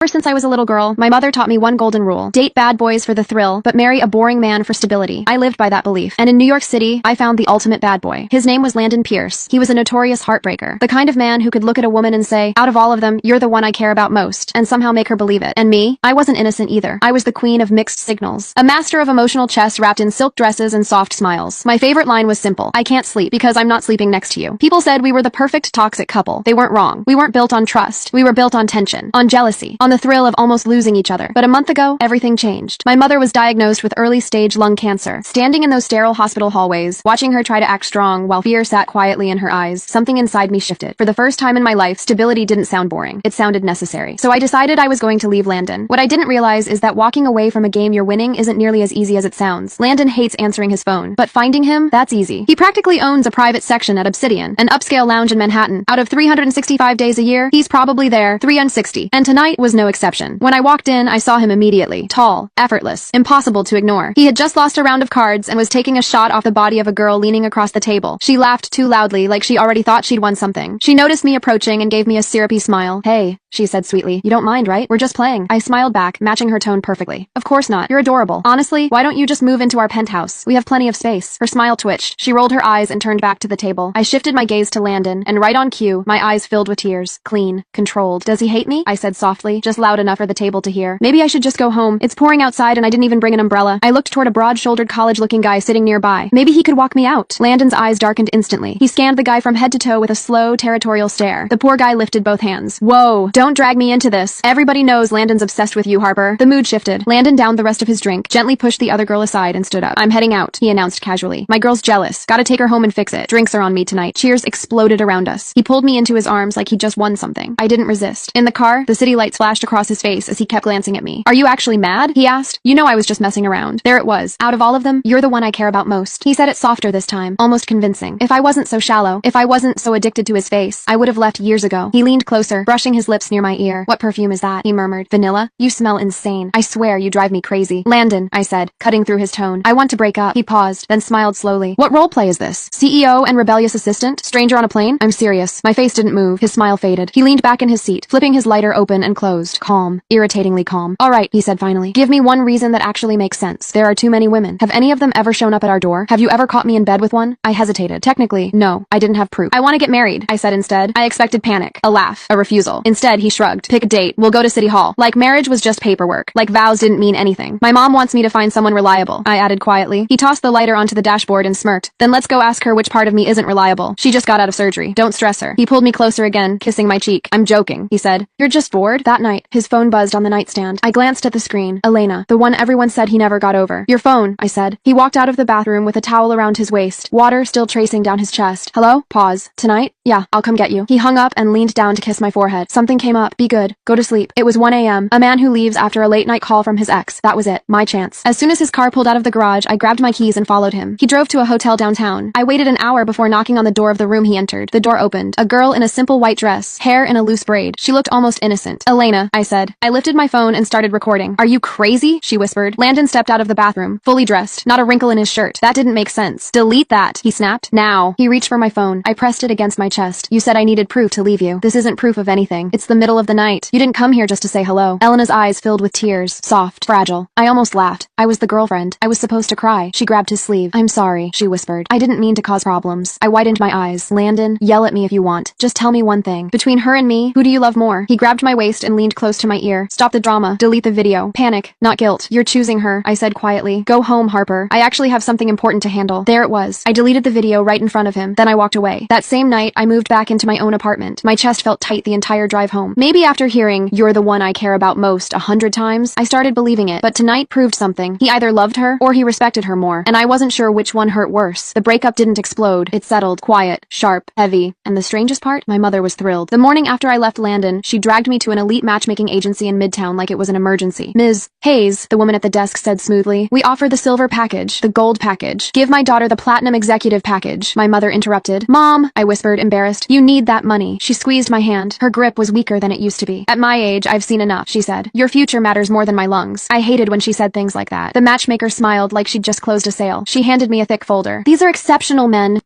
Ever since I was a little girl, my mother taught me one golden rule. Date bad boys for the thrill, but marry a boring man for stability. I lived by that belief. And in New York City, I found the ultimate bad boy. His name was Landon Pierce. He was a notorious heartbreaker. The kind of man who could look at a woman and say, out of all of them, you're the one I care about most, and somehow make her believe it. And me? I wasn't innocent either. I was the queen of mixed signals. A master of emotional chess wrapped in silk dresses and soft smiles. My favorite line was simple. I can't sleep because I'm not sleeping next to you. People said we were the perfect toxic couple. They weren't wrong. We weren't built on trust. We were built on tension, on jealousy, on the thrill of almost losing each other. But a month ago, everything changed. My mother was diagnosed with early-stage lung cancer. Standing in those sterile hospital hallways, watching her try to act strong while fear sat quietly in her eyes, something inside me shifted. For the first time in my life, stability didn't sound boring. It sounded necessary. So I decided I was going to leave Landon. What I didn't realize is that walking away from a game you're winning isn't nearly as easy as it sounds. Landon hates answering his phone, but finding him, that's easy. He practically owns a private section at Obsidian, an upscale lounge in Manhattan. Out of 365 days a year, he's probably there 360. And tonight was no exception. When I walked in, I saw him immediately. Tall, effortless, impossible to ignore. He had just lost a round of cards and was taking a shot off the body of a girl leaning across the table. She laughed too loudly, like she already thought she'd won something. She noticed me approaching and gave me a syrupy smile. Hey, she said sweetly. You don't mind, right? We're just playing. I smiled back, matching her tone perfectly. Of course not. You're adorable. Honestly, why don't you just move into our penthouse? We have plenty of space. Her smile twitched. She rolled her eyes and turned back to the table. I shifted my gaze to Landon, and right on cue, my eyes filled with tears. Clean, controlled. Does he hate me? I said softly, just loud enough for the table to hear. Maybe I should just go home. It's pouring outside and I didn't even bring an umbrella. I looked toward a broad-shouldered college-looking guy sitting nearby. Maybe he could walk me out. Landon's eyes darkened instantly. He scanned the guy from head to toe with a slow, territorial stare. The poor guy lifted both hands. Whoa, don't drag me into this. Everybody knows Landon's obsessed with you, Harper. The mood shifted. Landon downed the rest of his drink, gently pushed the other girl aside and stood up. I'm heading out, he announced casually. My girl's jealous. Gotta take her home and fix it. Drinks are on me tonight. Cheers exploded around us. He pulled me into his arms like he'd just won something. I didn't resist. In the car, the city lights flashed across his face as he kept glancing at me. Are you actually mad? He asked. You know I was just messing around. There it was. Out of all of them, you're the one I care about most. He said it softer this time, almost convincing. If I wasn't so shallow, if I wasn't so addicted to his face, I would have left years ago. He leaned closer, brushing his lips near my ear. What perfume is that? He murmured. Vanilla? You smell insane. I swear you drive me crazy. Landon, I said, cutting through his tone. I want to break up. He paused, then smiled slowly. What role play is this? CEO and rebellious assistant? Stranger on a plane? I'm serious. My face didn't move. His smile faded. He leaned back in his seat, flipping his lighter open and closed. Calm. Irritatingly calm. All right, he said finally. Give me one reason that actually makes sense. There are too many women. Have any of them ever shown up at our door? Have you ever caught me in bed with one? I hesitated. Technically, no. I didn't have proof. I want to get married, I said instead. I expected panic, a laugh, a refusal. Instead, he shrugged. Pick a date. We'll go to City Hall. Like marriage was just paperwork. Like vows didn't mean anything. My mom wants me to find someone reliable, I added quietly. He tossed the lighter onto the dashboard and smirked. Then let's go ask her which part of me isn't reliable. She just got out of surgery. Don't stress her. He pulled me closer again, kissing my cheek. I'm joking, he said. You're just bored? That night, his phone buzzed on the nightstand. I glanced at the screen. Elena, the one everyone said he never got over. Your phone, I said. He walked out of the bathroom with a towel around his waist, water still tracing down his chest. Hello? Pause. Tonight? Yeah, I'll come get you. He hung up and leaned down to kiss my forehead. Something came up. Be good. Go to sleep. It was 1 a.m. A man who leaves after a late-night call from his ex. That was it. My chance. As soon as his car pulled out of the garage, I grabbed my keys and followed him. He drove to a hotel downtown. I waited an hour before knocking on the door of the room he entered. The door opened. A girl in a simple white dress, hair in a loose braid. She looked almost innocent. Elena, I said. I lifted my phone and started recording. Are you crazy? She whispered. Landon stepped out of the bathroom, fully dressed, not a wrinkle in his shirt. That didn't make sense. Delete that, he snapped. Now. He reached for my phone. I pressed it against my chest. You said I needed proof to leave you. This isn't proof of anything. It's the middle of the night. You didn't come here just to say hello. Elena's eyes filled with tears, soft, fragile. I almost laughed. I was the girlfriend. I was supposed to cry. She grabbed his sleeve. I'm sorry, she whispered. I didn't mean to cause problems. I widened my eyes. Landon, yell at me if you want. Just tell me one thing. Between her and me, who do you love more? He grabbed my waist and leaned close to my ear. Stop the drama. Delete the video. Panic, not guilt. You're choosing her, I said quietly. Go home, Harper. I actually have something important to handle. There it was. I deleted the video right in front of him. Then I walked away. That same night, I moved back into my own apartment. My chest felt tight the entire drive home. Maybe after hearing, you're the one I care about most 100 times, I started believing it. But tonight proved something. He either loved her, or he respected her more. And I wasn't sure which one hurt worse. The breakup didn't explode. It settled, quiet, sharp, heavy. And the strangest part? My mother was thrilled. The morning after I left Landon, she dragged me to an elite matchmaking agency in Midtown like it was an emergency. Ms. Hayes, the woman at the desk said smoothly, we offer the silver package, the gold package. Give my daughter the platinum executive package. My mother interrupted. Mom, I whispered, embarrassed. You need that money. She squeezed my hand. Her grip was weaker than it used to be. At my age, I've seen enough, she said. Your future matters more than my lungs. I hated when she said things like that. The matchmaker smiled like she'd just closed a sale. She handed me a thick folder. These are exceptional men.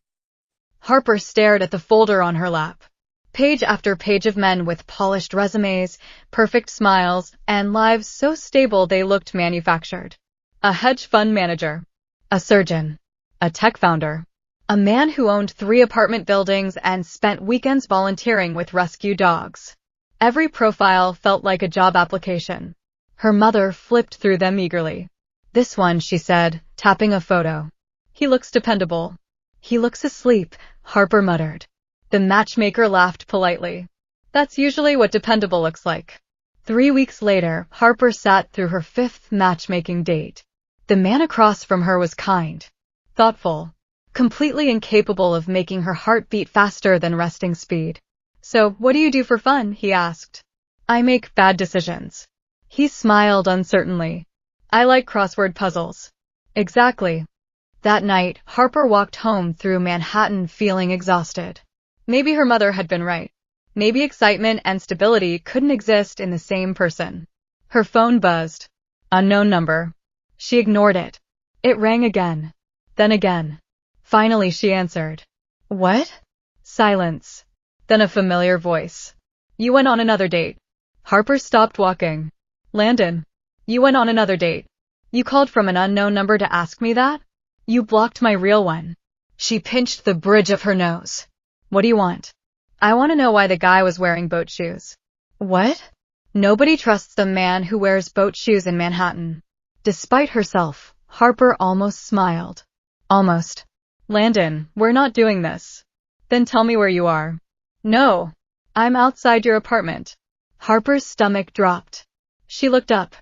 Harper stared at the folder on her lap. Page after page of men with polished resumes, perfect smiles, and lives so stable they looked manufactured. A hedge fund manager, a surgeon, a tech founder, a man who owned 3 apartment buildings and spent weekends volunteering with rescue dogs. Every profile felt like a job application. Her mother flipped through them eagerly. "This one," she said, tapping a photo. "He looks dependable." "He looks asleep," Harper muttered. The matchmaker laughed politely. "That's usually what dependable looks like." 3 weeks later, Harper sat through her 5th matchmaking date. The man across from her was kind, thoughtful, completely incapable of making her heart beat faster than resting speed. "So, what do you do for fun?" he asked. "I make bad decisions." He smiled uncertainly. "I like crossword puzzles." "Exactly." That night, Harper walked home through Manhattan feeling exhausted. Maybe her mother had been right. Maybe excitement and stability couldn't exist in the same person. Her phone buzzed. Unknown number. She ignored it. It rang again. Then again. Finally she answered. "What?" Silence. Then a familiar voice. "You went on another date." Harper stopped walking. "Landon, you went on another date. You called from an unknown number to ask me that? You blocked my real one." She pinched the bridge of her nose. "What do you want?" "I want to know why the guy was wearing boat shoes." "What?" Nobody trusts a man who wears boat shoes in Manhattan. Despite herself, Harper almost smiled. Almost. "Landon, we're not doing this." "Then tell me where you are." "No. I'm outside your apartment." Harper's stomach dropped. She looked up.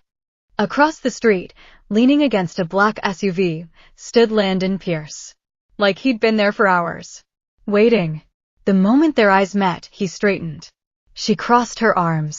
Across the street, leaning against a black SUV, stood Landon Pierce. Like he'd been there for hours. Waiting. The moment their eyes met, he straightened. She crossed her arms.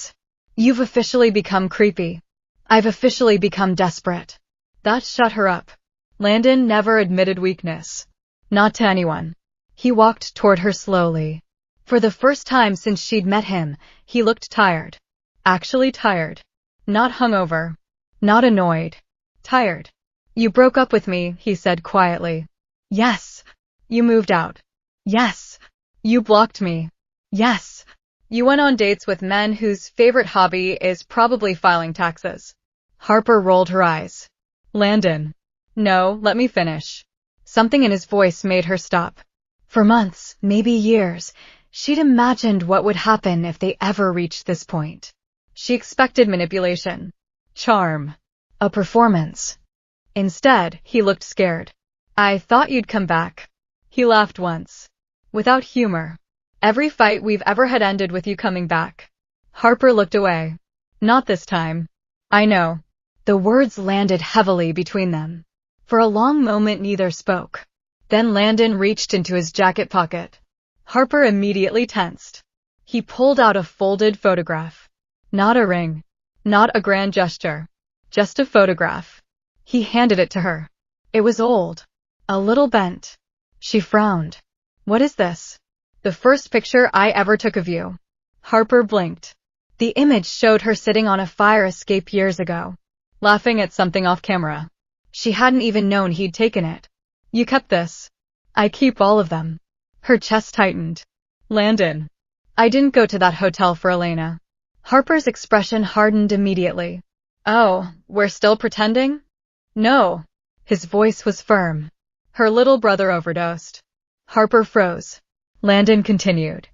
"You've officially become creepy. I've officially become desperate." That shut her up. Landon never admitted weakness. Not to anyone. He walked toward her slowly. For the first time since she'd met him, he looked tired. Actually tired. Not hungover. Not annoyed. Tired. "You broke up with me," he said quietly. "Yes." "You moved out." "Yes." "You blocked me." "Yes." "You went on dates with men whose favorite hobby is probably filing taxes." Harper rolled her eyes. "Landon." "No, let me finish." Something in his voice made her stop. For months, maybe years, she'd imagined what would happen if they ever reached this point. She expected manipulation, charm, a performance. Instead, he looked scared. "I thought you'd come back." He laughed once. Without humor. "Every fight we've ever had ended with you coming back." Harper looked away. "Not this time." "I know." The words landed heavily between them. For a long moment neither spoke. Then Landon reached into his jacket pocket. Harper immediately tensed. He pulled out a folded photograph. Not a ring. Not a grand gesture. Just a photograph. He handed it to her. It was old. A little bent. She frowned. "What is this?" "The first picture I ever took of you." Harper blinked. The image showed her sitting on a fire escape years ago, laughing at something off camera. She hadn't even known he'd taken it. "You kept this?" "I keep all of them." Her chest tightened. "Landon." "I didn't go to that hotel for Elena." Harper's expression hardened immediately. "Oh, we're still pretending?" "No." His voice was firm. "Her little brother overdosed." Harper froze. Landon continued.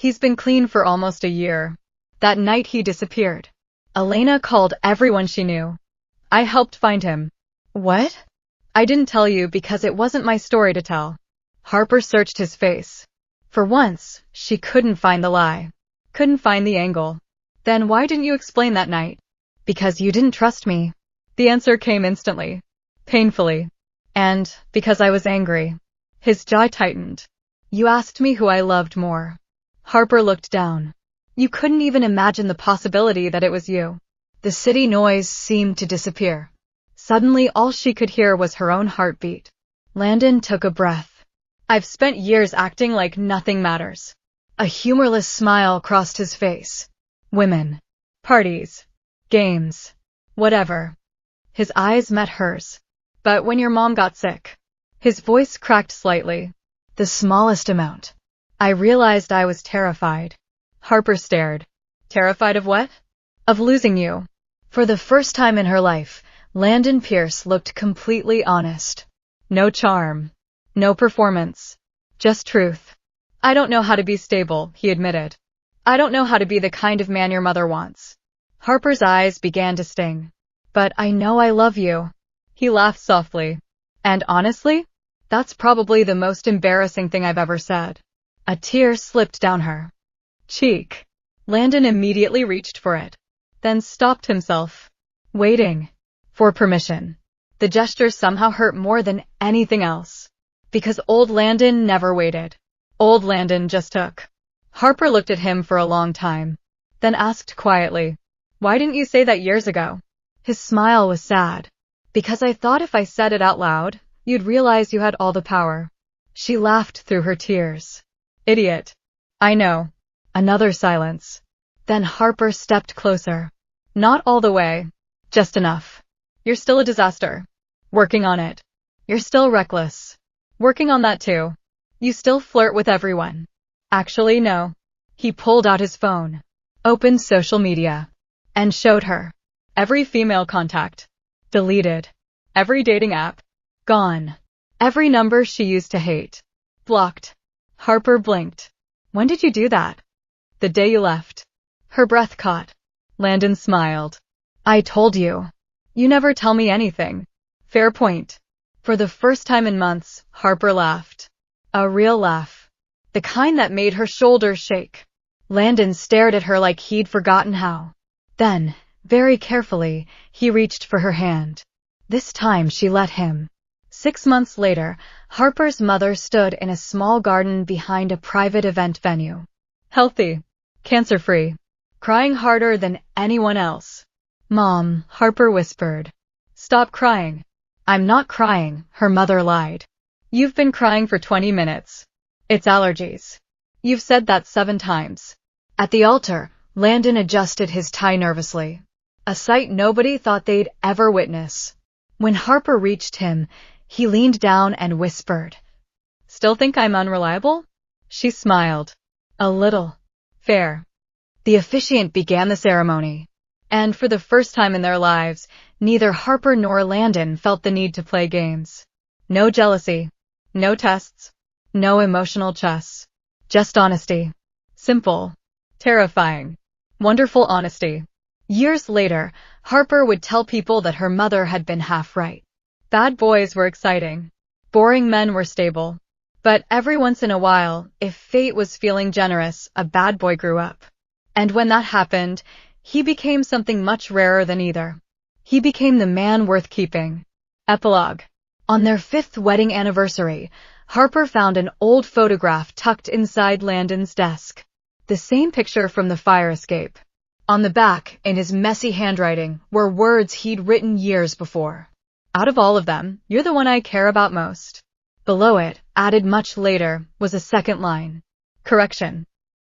"He's been clean for almost a year. That night he disappeared. Elena called everyone she knew. I helped find him." "What?" "I didn't tell you because it wasn't my story to tell." Harper searched his face. For once, she couldn't find the lie. Couldn't find the angle. "Then why didn't you explain that night?" "Because you didn't trust me." The answer came instantly. Painfully. "And because I was angry." His jaw tightened. "You asked me who I loved more." Harper looked down. "You couldn't even imagine the possibility that it was you." The city noise seemed to disappear. Suddenly all she could hear was her own heartbeat. Landon took a breath. "I've spent years acting like nothing matters." A humorless smile crossed his face. "Women. Parties. Games. Whatever." His eyes met hers. "But when your mom got sick." His voice cracked slightly. "The smallest amount." "I realized I was terrified." Harper stared. Terrified of what? Of losing you. For the first time in her life, Landon Pierce looked completely honest. No charm. No performance. Just truth. I don't know how to be stable, he admitted. I don't know how to be the kind of man your mother wants. Harper's eyes began to sting. But I know I love you. He laughed softly. And honestly, that's probably the most embarrassing thing I've ever said. A tear slipped down her cheek. Landon immediately reached for it, then stopped himself, waiting for permission. The gesture somehow hurt more than anything else, because old Landon never waited. Old Landon just took. Harper looked at him for a long time, then asked quietly, "Why didn't you say that years ago?" His smile was sad. "Because I thought if I said it out loud, you'd realize you had all the power." She laughed through her tears. "Idiot. I know." Another silence. Then Harper stepped closer. "Not all the way. Just enough. You're still a disaster. Working on it. You're still reckless. Working on that too. You still flirt with everyone." "Actually, no." He pulled out his phone, opened social media, and showed her. Every female contact. Deleted. Every dating app. Gone. Every number she used to hate. Blocked. Harper blinked. "When did you do that?" "The day you left." Her breath caught. Landon smiled. "I told you. You never tell me anything." "Fair point." For the first time in months, Harper laughed. A real laugh. The kind that made her shoulders shake. Landon stared at her like he'd forgotten how. Then, very carefully, he reached for her hand. This time she let him. 6 months later, Harper's mother stood in a small garden behind a private event venue. Healthy. Cancer-free. Crying harder than anyone else. "Mom," Harper whispered. "Stop crying." "I'm not crying," her mother lied. "You've been crying for 20 minutes. It's allergies. You've said that 7 times. At the altar, Landon adjusted his tie nervously. A sight nobody thought they'd ever witness. When Harper reached him, he leaned down and whispered, "Still think I'm unreliable?" She smiled. "A little." "Fair." The officiant began the ceremony. And for the first time in their lives, neither Harper nor Landon felt the need to play games. No jealousy. No tests. No emotional chess. Just honesty. Simple. Terrifying. Wonderful honesty. Years later, Harper would tell people that her mother had been half right. Bad boys were exciting. Boring men were stable. But every once in a while, if fate was feeling generous, a bad boy grew up. And when that happened, he became something much rarer than either. He became the man worth keeping. Epilogue. On their 5th wedding anniversary, Harper found an old photograph tucked inside Landon's desk. The same picture from the fire escape. On the back, in his messy handwriting, were words he'd written years before. "Out of all of them, you're the one I care about most." Below it, added much later, was a second line. Correction.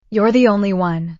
"You're the only one."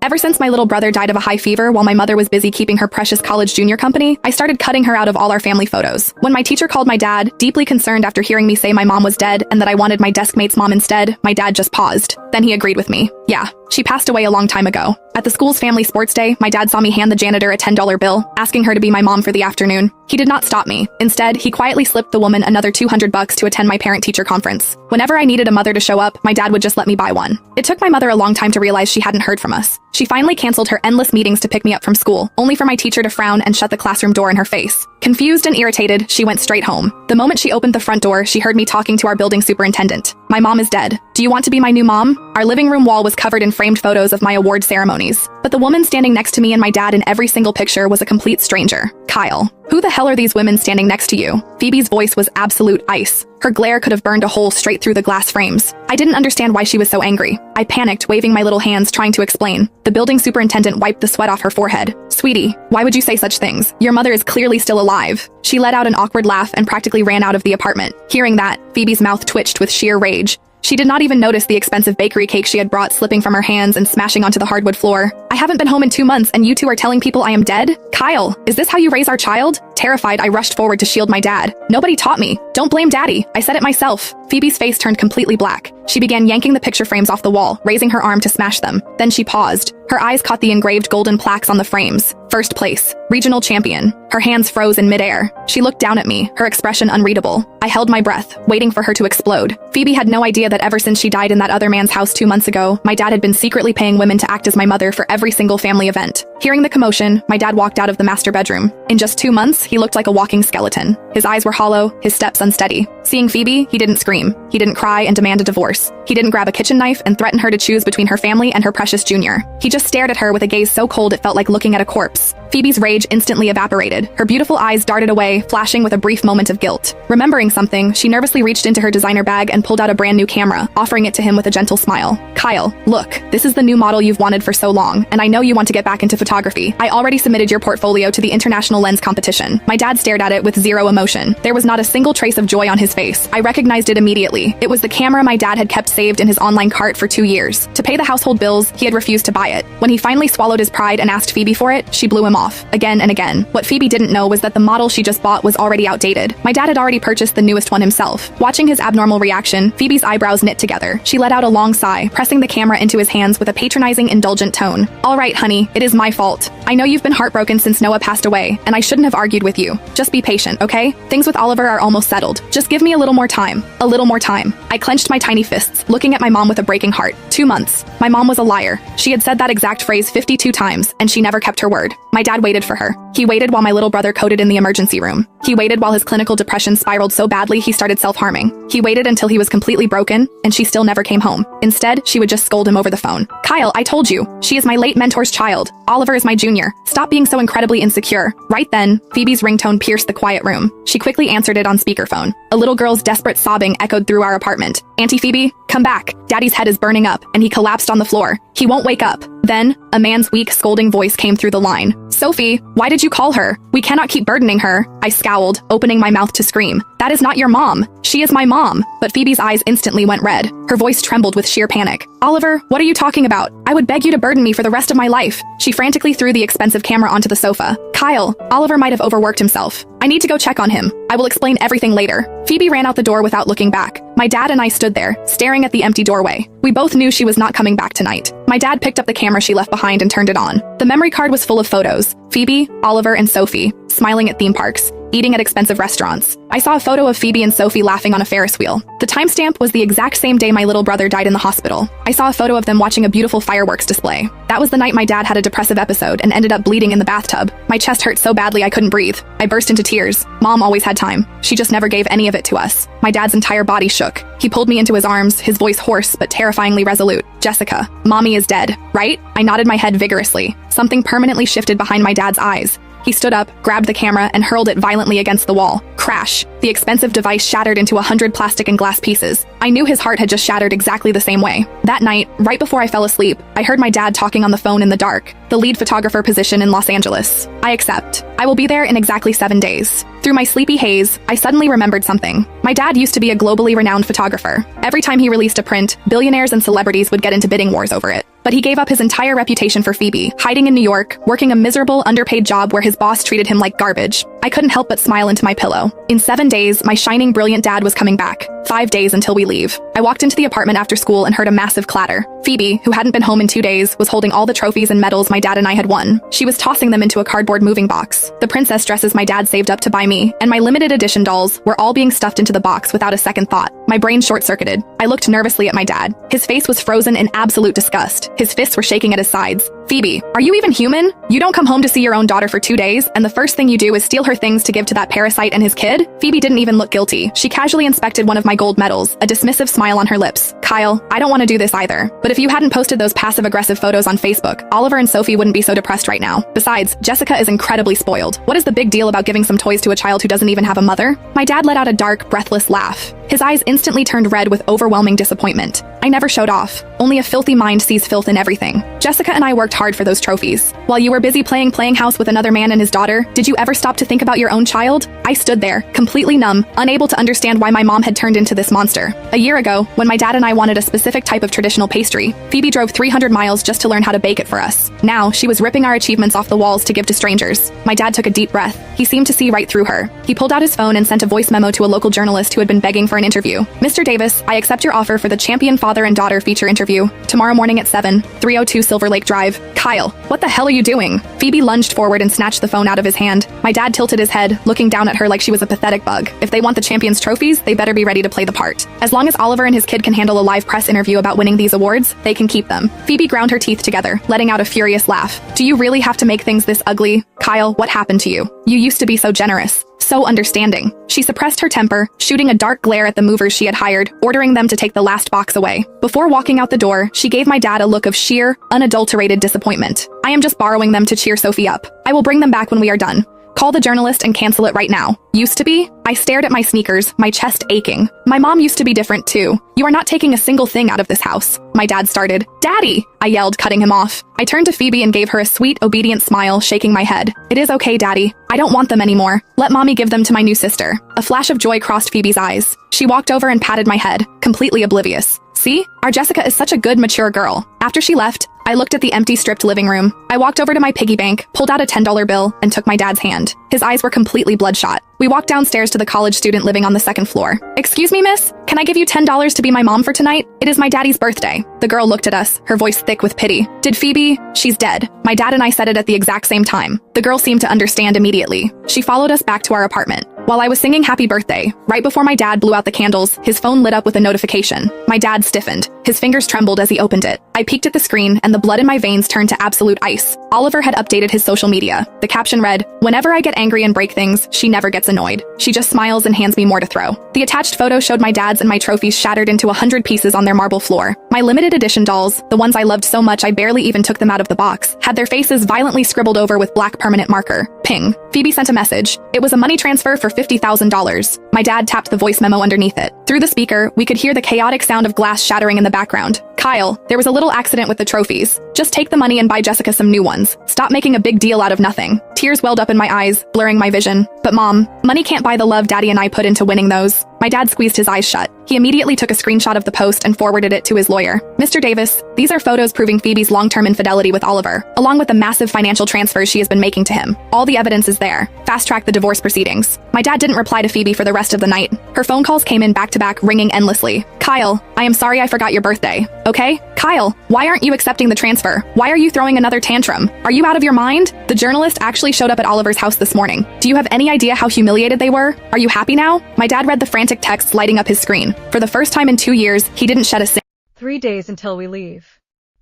Ever since my little brother died of a high fever while my mother was busy keeping her precious college junior company, I started cutting her out of all our family photos. When my teacher called my dad, deeply concerned after hearing me say my mom was dead and that I wanted my desk mate's mom instead, my dad just paused. Then he agreed with me. "Yeah, she passed away a long time ago." At the school's family sports day, my dad saw me hand the janitor a $10 bill, asking her to be my mom for the afternoon. He did not stop me. Instead, he quietly slipped the woman another $200 to attend my parent-teacher conference. Whenever I needed a mother to show up, my dad would just let me buy one. It took my mother a long time to realize she hadn't heard from us. She finally canceled her endless meetings to pick me up from school, only for my teacher to frown and shut the classroom door in her face. Confused and irritated, she went straight home. The moment she opened the front door, she heard me talking to our building superintendent. "My mom is dead. Do you want to be my new mom?" Our living room wall was covered in framed photos of my award ceremonies. But the woman standing next to me and my dad in every single picture was a complete stranger. "Kyle. Who the hell are these women standing next to you?" Phoebe's voice was absolute ice. Her glare could have burned a hole straight through the glass frames. I didn't understand why she was so angry. I panicked, waving my little hands, trying to explain. The building superintendent wiped the sweat off her forehead. "Sweetie, why would you say such things? Your mother is clearly still alive." She let out an awkward laugh and practically ran out of the apartment. Hearing that, Phoebe's mouth twitched with sheer rage. She did not even notice the expensive bakery cake she had brought slipping from her hands and smashing onto the hardwood floor. I haven't been home in 2 months and you two are telling people I am dead? Kyle, is this how you raise our child? Terrified, I rushed forward to shield my dad. Nobody taught me. Don't blame Daddy. I said it myself. Phoebe's face turned completely black. She began yanking the picture frames off the wall, raising her arm to smash them. Then she paused. Her eyes caught the engraved golden plaques on the frames. First place. Regional champion. Her hands froze in midair. She looked down at me, her expression unreadable. I held my breath, waiting for her to explode. Phoebe had no idea that ever since she died in that other man's house 2 months ago, my dad had been secretly paying women to act as my mother for every single family event. Hearing the commotion, my dad walked out of the master bedroom. In just 2 months, he looked like a walking skeleton. His eyes were hollow, his steps unsteady. Seeing Phoebe, he didn't scream. He didn't cry and demand a divorce. He didn't grab a kitchen knife and threaten her to choose between her family and her precious junior. He just stared at her with a gaze so cold it felt like looking at a corpse. Phoebe's rage instantly evaporated. Her beautiful eyes darted away, flashing with a brief moment of guilt. Remembering something, she nervously reached into her designer bag and pulled out a brand new camera, offering it to him with a gentle smile. Kyle, look, this is the new model you've wanted for so long, and I know you want to get back into photography. I already submitted your portfolio to the International Lens Competition. My dad stared at it with zero emotion. There was not a single trace of joy on his face. I recognized it immediately. It was the camera my dad had kept saved in his online cart for 2 years. To pay the household bills, he had refused to buy it. When he finally swallowed his pride and asked Phoebe for it, she blew him off, again and again. What Phoebe didn't know was that the model she just bought was already outdated. My dad had already purchased the newest one himself. Watching his abnormal reaction, Phoebe's eyebrows knit together. She let out a long sigh, pressing the camera into his hands with a patronizing, indulgent tone. All right, honey, it is my fault. I know you've been heartbroken since Noah passed away, and I shouldn't have argued with you. Just be patient, okay? Things with Oliver are almost settled. Just give me a little more time. A little more time. I clenched my tiny fists, looking at my mom with a breaking heart. 2 months. My mom was a liar. She had said that exact phrase 52 times, and she never kept her word. My dad waited for her. He waited while my little brother coded in the emergency room. He waited while his clinical depression spiraled so badly he started self-harming. He waited until he was completely broken, and she still never came home. Instead, she would just scold him over the phone. Kyle, I told you. She is my late mentor's child. Oliver is my junior. Stop being so incredibly insecure. Right then, Phoebe's ringtone pierced the quiet room. She quickly answered it on speakerphone. A little girl's desperate sobbing echoed through our apartment. Auntie Phoebe, come back. Daddy's head is burning up, and he collapsed on the floor. He won't wake up. Then, a man's weak, scolding voice came through the line. Sophie, why did you call her? We cannot keep burdening her. I scowled, opening my mouth to scream. That is not your mom. She is my mom. But Phoebe's eyes instantly went red. Her voice trembled with sheer panic. Oliver, what are you talking about? I would beg you to burden me for the rest of my life. She frantically threw the expensive camera onto the sofa. Kyle, Oliver might have overworked himself. I need to go check on him. I will explain everything later. Phoebe ran out the door without looking back. My dad and I stood there, staring at the empty doorway. We both knew she was not coming back tonight. My dad picked up the camera she left behind and turned it on. The memory card was full of photos. Phoebe, Oliver, and Sophie, smiling at theme parks, eating at expensive restaurants. I saw a photo of Phoebe and Sophie laughing on a Ferris wheel. The timestamp was the exact same day my little brother died in the hospital. I saw a photo of them watching a beautiful fireworks display. That was the night my dad had a depressive episode and ended up bleeding in the bathtub. My chest hurt so badly I couldn't breathe. I burst into tears. Mom always had time. She just never gave any of it to us. My dad's entire body shook. He pulled me into his arms, his voice hoarse but terrifyingly resolute. Jessica, Mommy is dead, right? I nodded my head vigorously. Something permanently shifted behind my dad's eyes. He stood up, grabbed the camera, and hurled it violently against the wall. Crash! The expensive device shattered into 100 plastic and glass pieces. I knew his heart had just shattered exactly the same way. That night, right before I fell asleep, I heard my dad talking on the phone in the dark. The lead photographer position in Los Angeles. I accept. I will be there in exactly 7 days. Through my sleepy haze, I suddenly remembered something. My dad used to be a globally renowned photographer. Every time he released a print, billionaires and celebrities would get into bidding wars over it. But he gave up his entire reputation for Phoebe, hiding in New York, working a miserable, underpaid job where his boss treated him like garbage. I couldn't help but smile into my pillow. In 7 days, my shining, brilliant dad was coming back. 5 days until we leave. I walked into the apartment after school and heard a massive clatter. Phoebe, who hadn't been home in 2 days, was holding all the trophies and medals my dad and I had won. She was tossing them into a cardboard moving box. The princess dresses my dad saved up to buy me, and my limited edition dolls were all being stuffed into the box without a second thought. My brain short-circuited. I looked nervously at my dad. His face was frozen in absolute disgust. His fists were shaking at his sides. Phoebe, are you even human? You don't come home to see your own daughter for 2 days, and the first thing you do is steal her things to give to that parasite and his kid? Phoebe didn't even look guilty. She casually inspected one of my gold medals, a dismissive smile on her lips. Kyle, I don't want to do this either. But if you hadn't posted those passive-aggressive photos on Facebook, Oliver and Sophie wouldn't be so depressed right now. Besides, Jessica is incredibly spoiled. What is the big deal about giving some toys to a child who doesn't even have a mother? My dad let out a dark, breathless laugh. His His eyes instantly turned red with overwhelming disappointment. I never showed off. Only a filthy mind sees filth in everything. Jessica and I worked hard for those trophies. While you were busy playing house with another man and his daughter, did you ever stop to think about your own child? I stood there, completely numb, unable to understand why my mom had turned into this monster. A year ago, when my dad and I wanted a specific type of traditional pastry, Phoebe drove 300 miles just to learn how to bake it for us. Now, she was ripping our achievements off the walls to give to strangers. My dad took a deep breath. He seemed to see right through her. He pulled out his phone and sent a voice memo to a local journalist who had been begging for an interview. Mr. Davis, I accept your offer for the champion father and daughter feature interview. Tomorrow morning at 7, 302 Silver Lake Drive. Kyle, what the hell are you doing? Phoebe lunged forward and snatched the phone out of his hand. My dad tilted his head, looking down at her like she was a pathetic bug. If they want the champion's trophies, they better be ready to play the part. As long as Oliver and his kid can handle a live press interview about winning these awards, they can keep them. Phoebe ground her teeth together, letting out a furious laugh. Do you really have to make things this ugly? Kyle, what happened to you? You used to be so generous. So understanding. She suppressed her temper, shooting a dark glare at the movers she had hired, ordering them to take the last box away. Before walking out the door, she gave my dad a look of sheer, unadulterated disappointment. I am just borrowing them to cheer Sophie up. I will bring them back when we are done. Call the journalist and cancel it right now. Used to be? I stared at my sneakers, my chest aching. My mom used to be different too. You are not taking a single thing out of this house. My dad started. Daddy! I yelled, cutting him off. I turned to Phoebe and gave her a sweet, obedient smile, shaking my head. It is okay, Daddy. I don't want them anymore. Let Mommy give them to my new sister. A flash of joy crossed Phoebe's eyes. She walked over and patted my head, completely oblivious. See? Our Jessica is such a good, mature girl. After she left, I looked at the empty, stripped living room. I walked over to my piggy bank, pulled out a $10 bill, and took my dad's hand. His eyes were completely bloodshot. We walked downstairs to the college student living on the second floor. Excuse me, miss? Can I give you $10 to be my mom for tonight? It is my daddy's birthday. The girl looked at us, her voice thick with pity. Did Phoebe? She's dead. My dad and I said it at the exact same time. The girl seemed to understand immediately. She followed us back to our apartment. While I was singing happy birthday, right before my dad blew out the candles, his phone lit up with a notification. My dad stiffened. His fingers trembled as he opened it. I peeked at the screen, and the blood in my veins turned to absolute ice. Oliver had updated his social media. The caption read, "Whenever I get angry and break things, she never gets annoyed. She just smiles and hands me more to throw." The attached photo showed my dad's and my trophies shattered into 100 pieces on their marble floor. My limited edition dolls, the ones I loved so much I barely even took them out of the box, had their faces violently scribbled over with black permanent marker. Ping. Phoebe sent a message. It was a money transfer for $50,000. My dad tapped the voice memo underneath it. Through the speaker, we could hear the chaotic sound of glass shattering in the background. Kyle, there was a little accident with the trophies. Just take the money and buy Jessica some new ones. Stop making a big deal out of nothing. Tears welled up in my eyes, blurring my vision. But Mom, money can't buy the love Daddy and I put into winning those. My dad squeezed his eyes shut. He immediately took a screenshot of the post and forwarded it to his lawyer. Mr. Davis, these are photos proving Phoebe's long-term infidelity with Oliver, along with the massive financial transfers she has been making to him. All the evidence is there. Fast-track the divorce proceedings. My dad didn't reply to Phoebe for the rest of the night. Her phone calls came in back-to-back, ringing endlessly. Kyle, I am sorry I forgot your birthday. Okay? Kyle, why aren't you accepting the transfer? Why are you throwing another tantrum? Are you out of your mind? The journalist actually showed up at Oliver's house this morning. Do you have any idea how humiliated they were? Are you happy now? My dad read the frantic texts lighting up his screen. For the first time in 2 years, he didn't shed a single 3 days until we leave.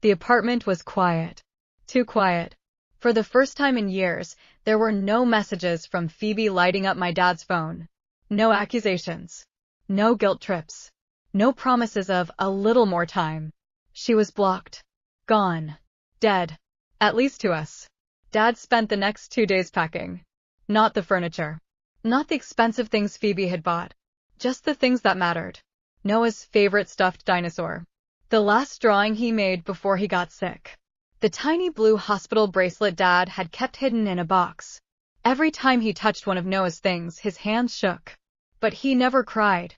The apartment was quiet. Too quiet. For the first time in years, there were no messages from Phoebe lighting up my dad's phone. No accusations. No guilt trips. No promises of a little more time. She was blocked. Gone. Dead. At least to us. Dad spent the next 2 days packing. Not the furniture. Not the expensive things Phoebe had bought. Just the things that mattered. Noah's favorite stuffed dinosaur. The last drawing he made before he got sick. The tiny blue hospital bracelet Dad had kept hidden in a box. Every time he touched one of Noah's things, his hands shook. But he never cried.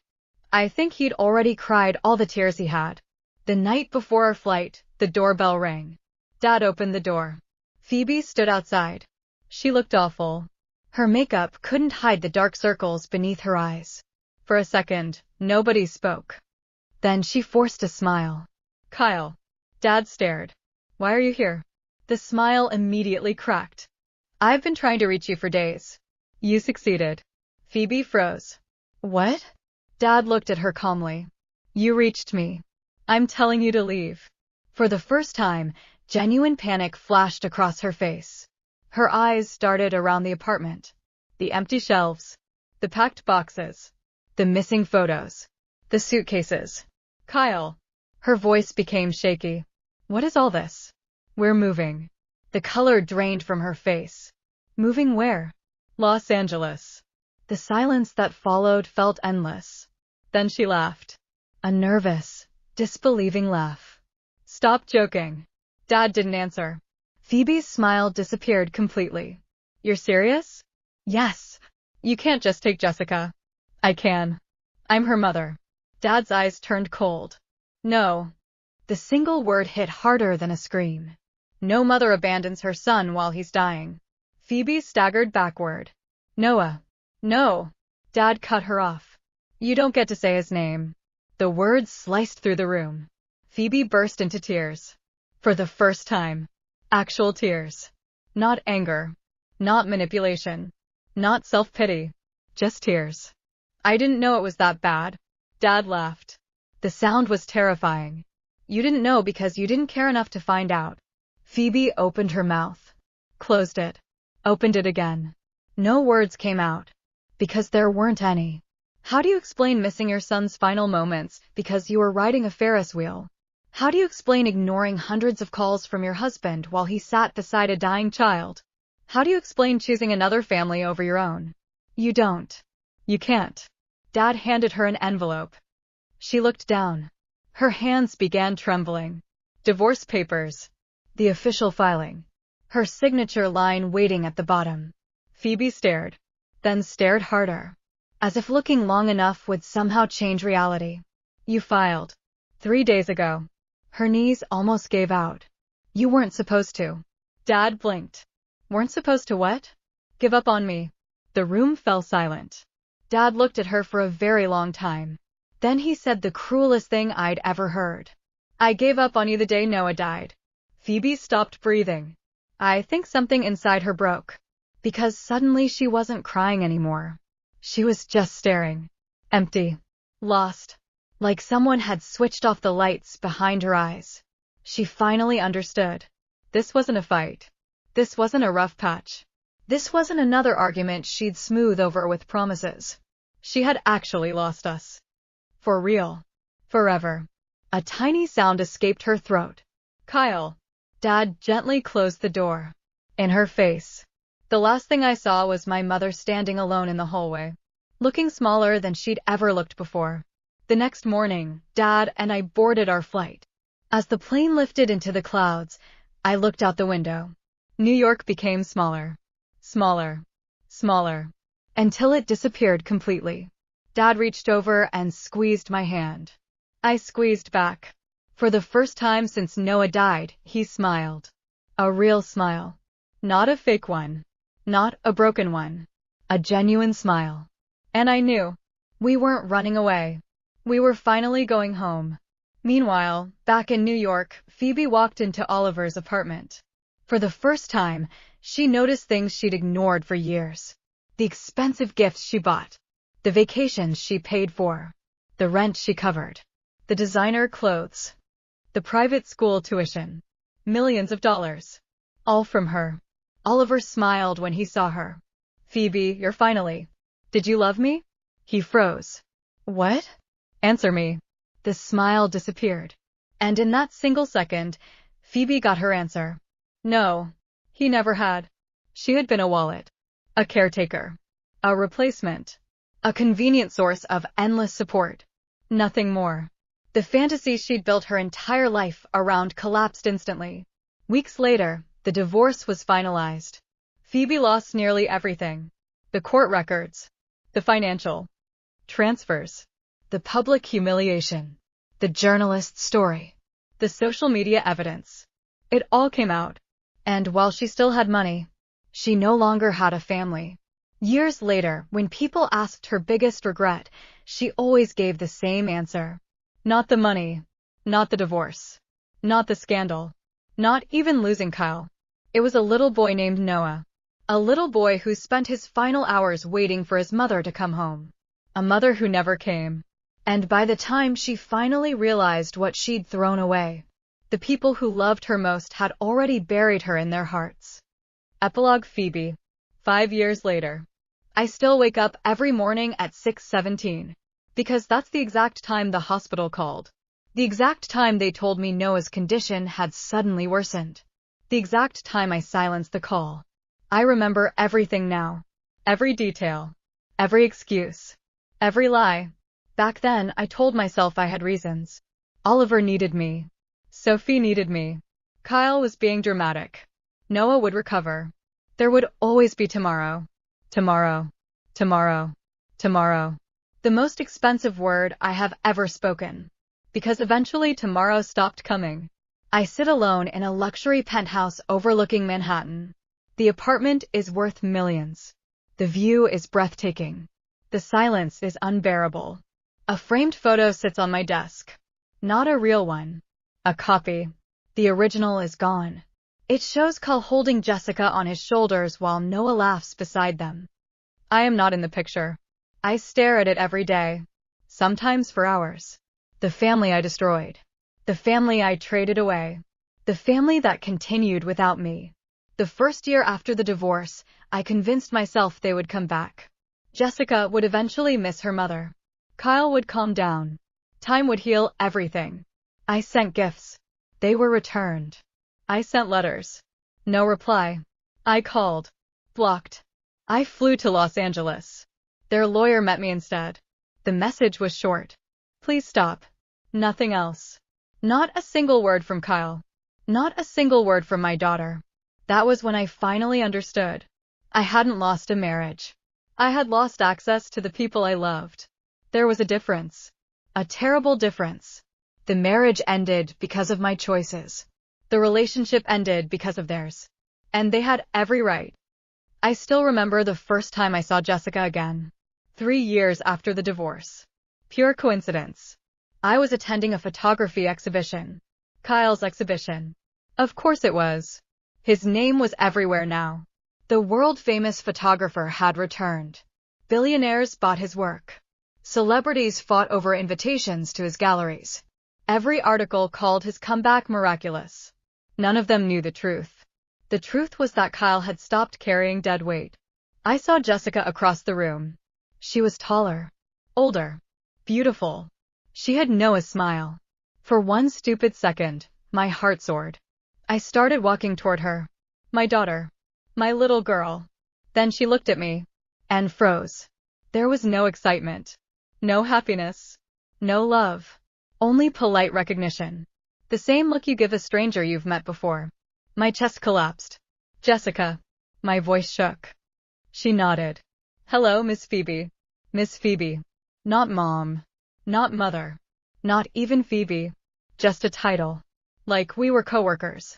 I think he'd already cried all the tears he had. The night before our flight, the doorbell rang. Dad opened the door. Phoebe stood outside. She looked awful. Her makeup couldn't hide the dark circles beneath her eyes. For a second, nobody spoke. Then she forced a smile. Kyle. Dad stared. Why are you here? The smile immediately cracked. I've been trying to reach you for days. You succeeded. Phoebe froze. What? Dad looked at her calmly. You reached me. I'm telling you to leave. For the first time, genuine panic flashed across her face. Her eyes darted around the apartment. The empty shelves. The packed boxes. The missing photos. The suitcases. Kyle. Her voice became shaky. What is all this? We're moving. The color drained from her face. Moving where? Los Angeles. The silence that followed felt endless. Then she laughed. A nervous, disbelieving laugh. Stop joking. Dad didn't answer. Phoebe's smile disappeared completely. You're serious? Yes. You can't just take Jessica. I can. I'm her mother. Dad's eyes turned cold. No. The single word hit harder than a scream. No mother abandons her son while he's dying. Phoebe staggered backward. Noah. No. Dad cut her off. You don't get to say his name. The words sliced through the room. Phoebe burst into tears. For the first time. Actual tears. Not anger. Not manipulation. Not self-pity. Just tears. I didn't know it was that bad. Dad laughed. The sound was terrifying. You didn't know because you didn't care enough to find out. Phoebe opened her mouth. Closed it. Opened it again. No words came out. Because there weren't any. How do you explain missing your son's final moments because you were riding a Ferris wheel? How do you explain ignoring hundreds of calls from your husband while he sat beside a dying child? How do you explain choosing another family over your own? You don't. You can't. Dad handed her an envelope. She looked down. Her hands began trembling. Divorce papers. The official filing. Her signature line waiting at the bottom. Phoebe stared. Then stared harder. As if looking long enough would somehow change reality. You filed. 3 days ago. Her knees almost gave out. You weren't supposed to. Dad blinked. Weren't supposed to what? Give up on me. The room fell silent. Dad looked at her for a very long time. Then he said the cruelest thing I'd ever heard. I gave up on you the day Noah died. Phoebe stopped breathing. I think something inside her broke. Because suddenly she wasn't crying anymore. She was just staring. Empty. Lost. Like someone had switched off the lights behind her eyes. She finally understood. This wasn't a fight. This wasn't a rough patch. This wasn't another argument she'd smooth over with promises. She had actually lost us. For real. Forever. A tiny sound escaped her throat. Kyle. Dad gently closed the door. In her face. The last thing I saw was my mother standing alone in the hallway. Looking smaller than she'd ever looked before. The next morning, Dad and I boarded our flight. As the plane lifted into the clouds, I looked out the window. New York became smaller. Smaller. Smaller. Until it disappeared completely. Dad reached over and squeezed my hand. I squeezed back. For the first time since Noah died, he smiled. A real smile. Not a fake one. Not a broken one. A genuine smile. And I knew. We weren't running away. We were finally going home. Meanwhile, back in New York, Phoebe walked into Oliver's apartment. For the first time, she noticed things she'd ignored for years. The expensive gifts she bought. The vacations she paid for. The rent she covered. The designer clothes. The private school tuition. Millions of dollars. All from her. Oliver smiled when he saw her. Phoebe, you're finally. Did you love me? He froze. What? Answer me. The smile disappeared. And in that single second, Phoebe got her answer. No. He never had. She had been a wallet. A caretaker. A replacement. A convenient source of endless support. Nothing more. The fantasy she'd built her entire life around collapsed instantly. Weeks later, the divorce was finalized. Phoebe lost nearly everything. The court records. The financial transfers. The public humiliation. The journalist's story. The social media evidence. It all came out. And while she still had money, she no longer had a family. Years later, when people asked her biggest regret, she always gave the same answer. Not the money. Not the divorce. Not the scandal. Not even losing Kyle. It was a little boy named Noah. A little boy who spent his final hours waiting for his mother to come home. A mother who never came. And by the time she finally realized what she'd thrown away, the people who loved her most had already buried her in their hearts. Epilogue Phoebe. 5 years later. I still wake up every morning at 6:17. Because that's the exact time the hospital called. The exact time they told me Noah's condition had suddenly worsened. The exact time I silenced the call. I remember everything now. Every detail. Every excuse. Every lie. Back then, I told myself I had reasons. Oliver needed me. Sophie needed me. Kyle was being dramatic. Noah would recover. There would always be tomorrow. Tomorrow. Tomorrow. Tomorrow. The most expensive word I have ever spoken. Because eventually tomorrow stopped coming. I sit alone in a luxury penthouse overlooking Manhattan. The apartment is worth millions. The view is breathtaking. The silence is unbearable. A framed photo sits on my desk. Not a real one. A copy. The original is gone. It shows Kyle holding Jessica on his shoulders while Noah laughs beside them. I am not in the picture. I stare at it every day. Sometimes for hours. The family I destroyed. The family I traded away. The family that continued without me. The first year after the divorce, I convinced myself they would come back. Jessica would eventually miss her mother. Kyle would calm down. Time would heal everything. I sent gifts. They were returned. I sent letters. No reply. I called. Blocked. I flew to Los Angeles. Their lawyer met me instead. The message was short. Please stop. Nothing else. Not a single word from Kyle. Not a single word from my daughter. That was when I finally understood. I hadn't lost a marriage. I had lost access to the people I loved. There was a difference. A terrible difference. The marriage ended because of my choices. The relationship ended because of theirs. And they had every right. I still remember the first time I saw Jessica again. 3 years after the divorce. Pure coincidence. I was attending a photography exhibition. Kyle's exhibition. Of course it was. His name was everywhere now. The world-famous photographer had returned. Billionaires bought his work. Celebrities fought over invitations to his galleries. Every article called his comeback miraculous. None of them knew the truth. The truth was that Kyle had stopped carrying dead weight. I saw Jessica across the room. She was taller, older, beautiful. She had Noah's smile. For one stupid second, my heart soared. I started walking toward her. My daughter. My little girl. Then she looked at me. And froze. There was no excitement. No happiness. No love. Only polite recognition. The same look you give a stranger you've met before. My chest collapsed. Jessica. My voice shook. She nodded. Hello, Miss Phoebe. Miss Phoebe. Not mom. Not mother. Not even Phoebe. Just a title. Like we were coworkers.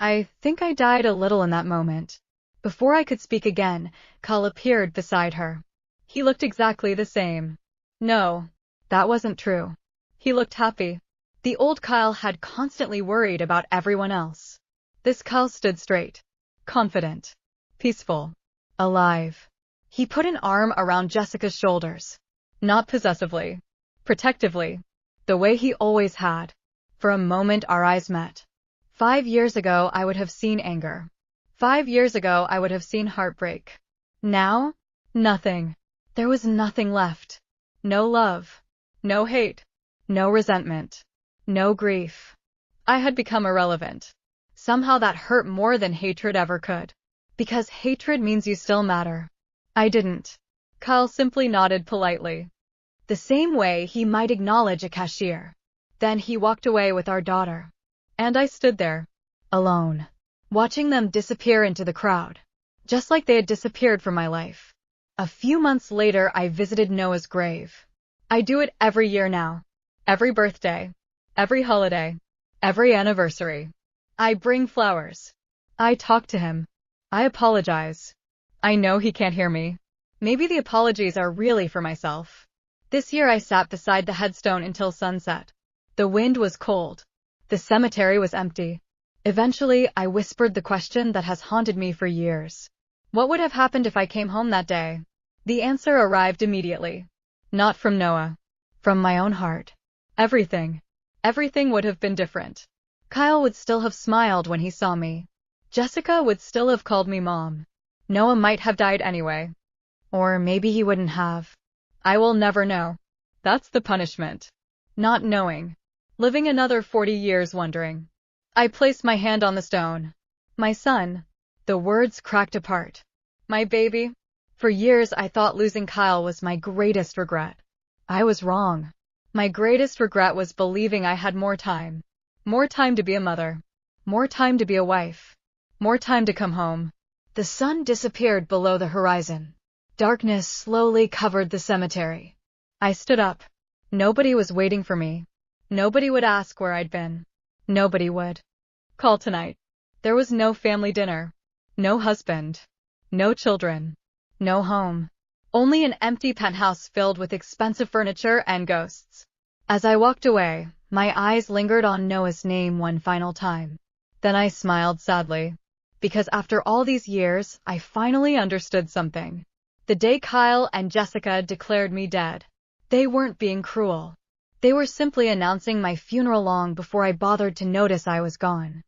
I think I died a little in that moment. Before I could speak again, Kyle appeared beside her. He looked exactly the same. No, that wasn't true. He looked happy. The old Kyle had constantly worried about everyone else. This Kyle stood straight. Confident. Peaceful. Alive. He put an arm around Jessica's shoulders. Not possessively. Protectively. The way he always had. For a moment our eyes met. 5 years ago I would have seen anger. 5 years ago I would have seen heartbreak. Now? Nothing. There was nothing left. No love. No hate. No resentment. No grief. I had become irrelevant. Somehow that hurt more than hatred ever could. Because hatred means you still matter. I didn't. Kyle simply nodded politely. The same way he might acknowledge a cashier. Then he walked away with our daughter. And I stood there. Alone. Watching them disappear into the crowd. Just like they had disappeared from my life. A few months later I visited Noah's grave. I do it every year now. Every birthday. Every holiday. Every anniversary. I bring flowers. I talk to him. I apologize. I know he can't hear me. Maybe the apologies are really for myself. This year I sat beside the headstone until sunset. The wind was cold. The cemetery was empty. Eventually, I whispered the question that has haunted me for years. What would have happened if I came home that day? The answer arrived immediately. Not from Noah. From my own heart. Everything. Everything would have been different. Kyle would still have smiled when he saw me. Jessica would still have called me mom. Noah might have died anyway. Or maybe he wouldn't have. I will never know. That's the punishment. Not knowing. Living another 40 years wondering. I placed my hand on the stone. My son. The words cracked apart. My baby. For years I thought losing Kyle was my greatest regret. I was wrong. My greatest regret was believing I had more time. More time to be a mother. More time to be a wife. More time to come home. The sun disappeared below the horizon. Darkness slowly covered the cemetery. I stood up. Nobody was waiting for me. Nobody would ask where I'd been. Nobody would call tonight. There was no family dinner. No husband. No children. No home. Only an empty penthouse filled with expensive furniture and ghosts. As I walked away, my eyes lingered on Noah's name one final time. Then I smiled sadly. Because after all these years, I finally understood something. The day Kyle and Jessica declared me dead, they weren't being cruel. They were simply announcing my funeral long before I bothered to notice I was gone.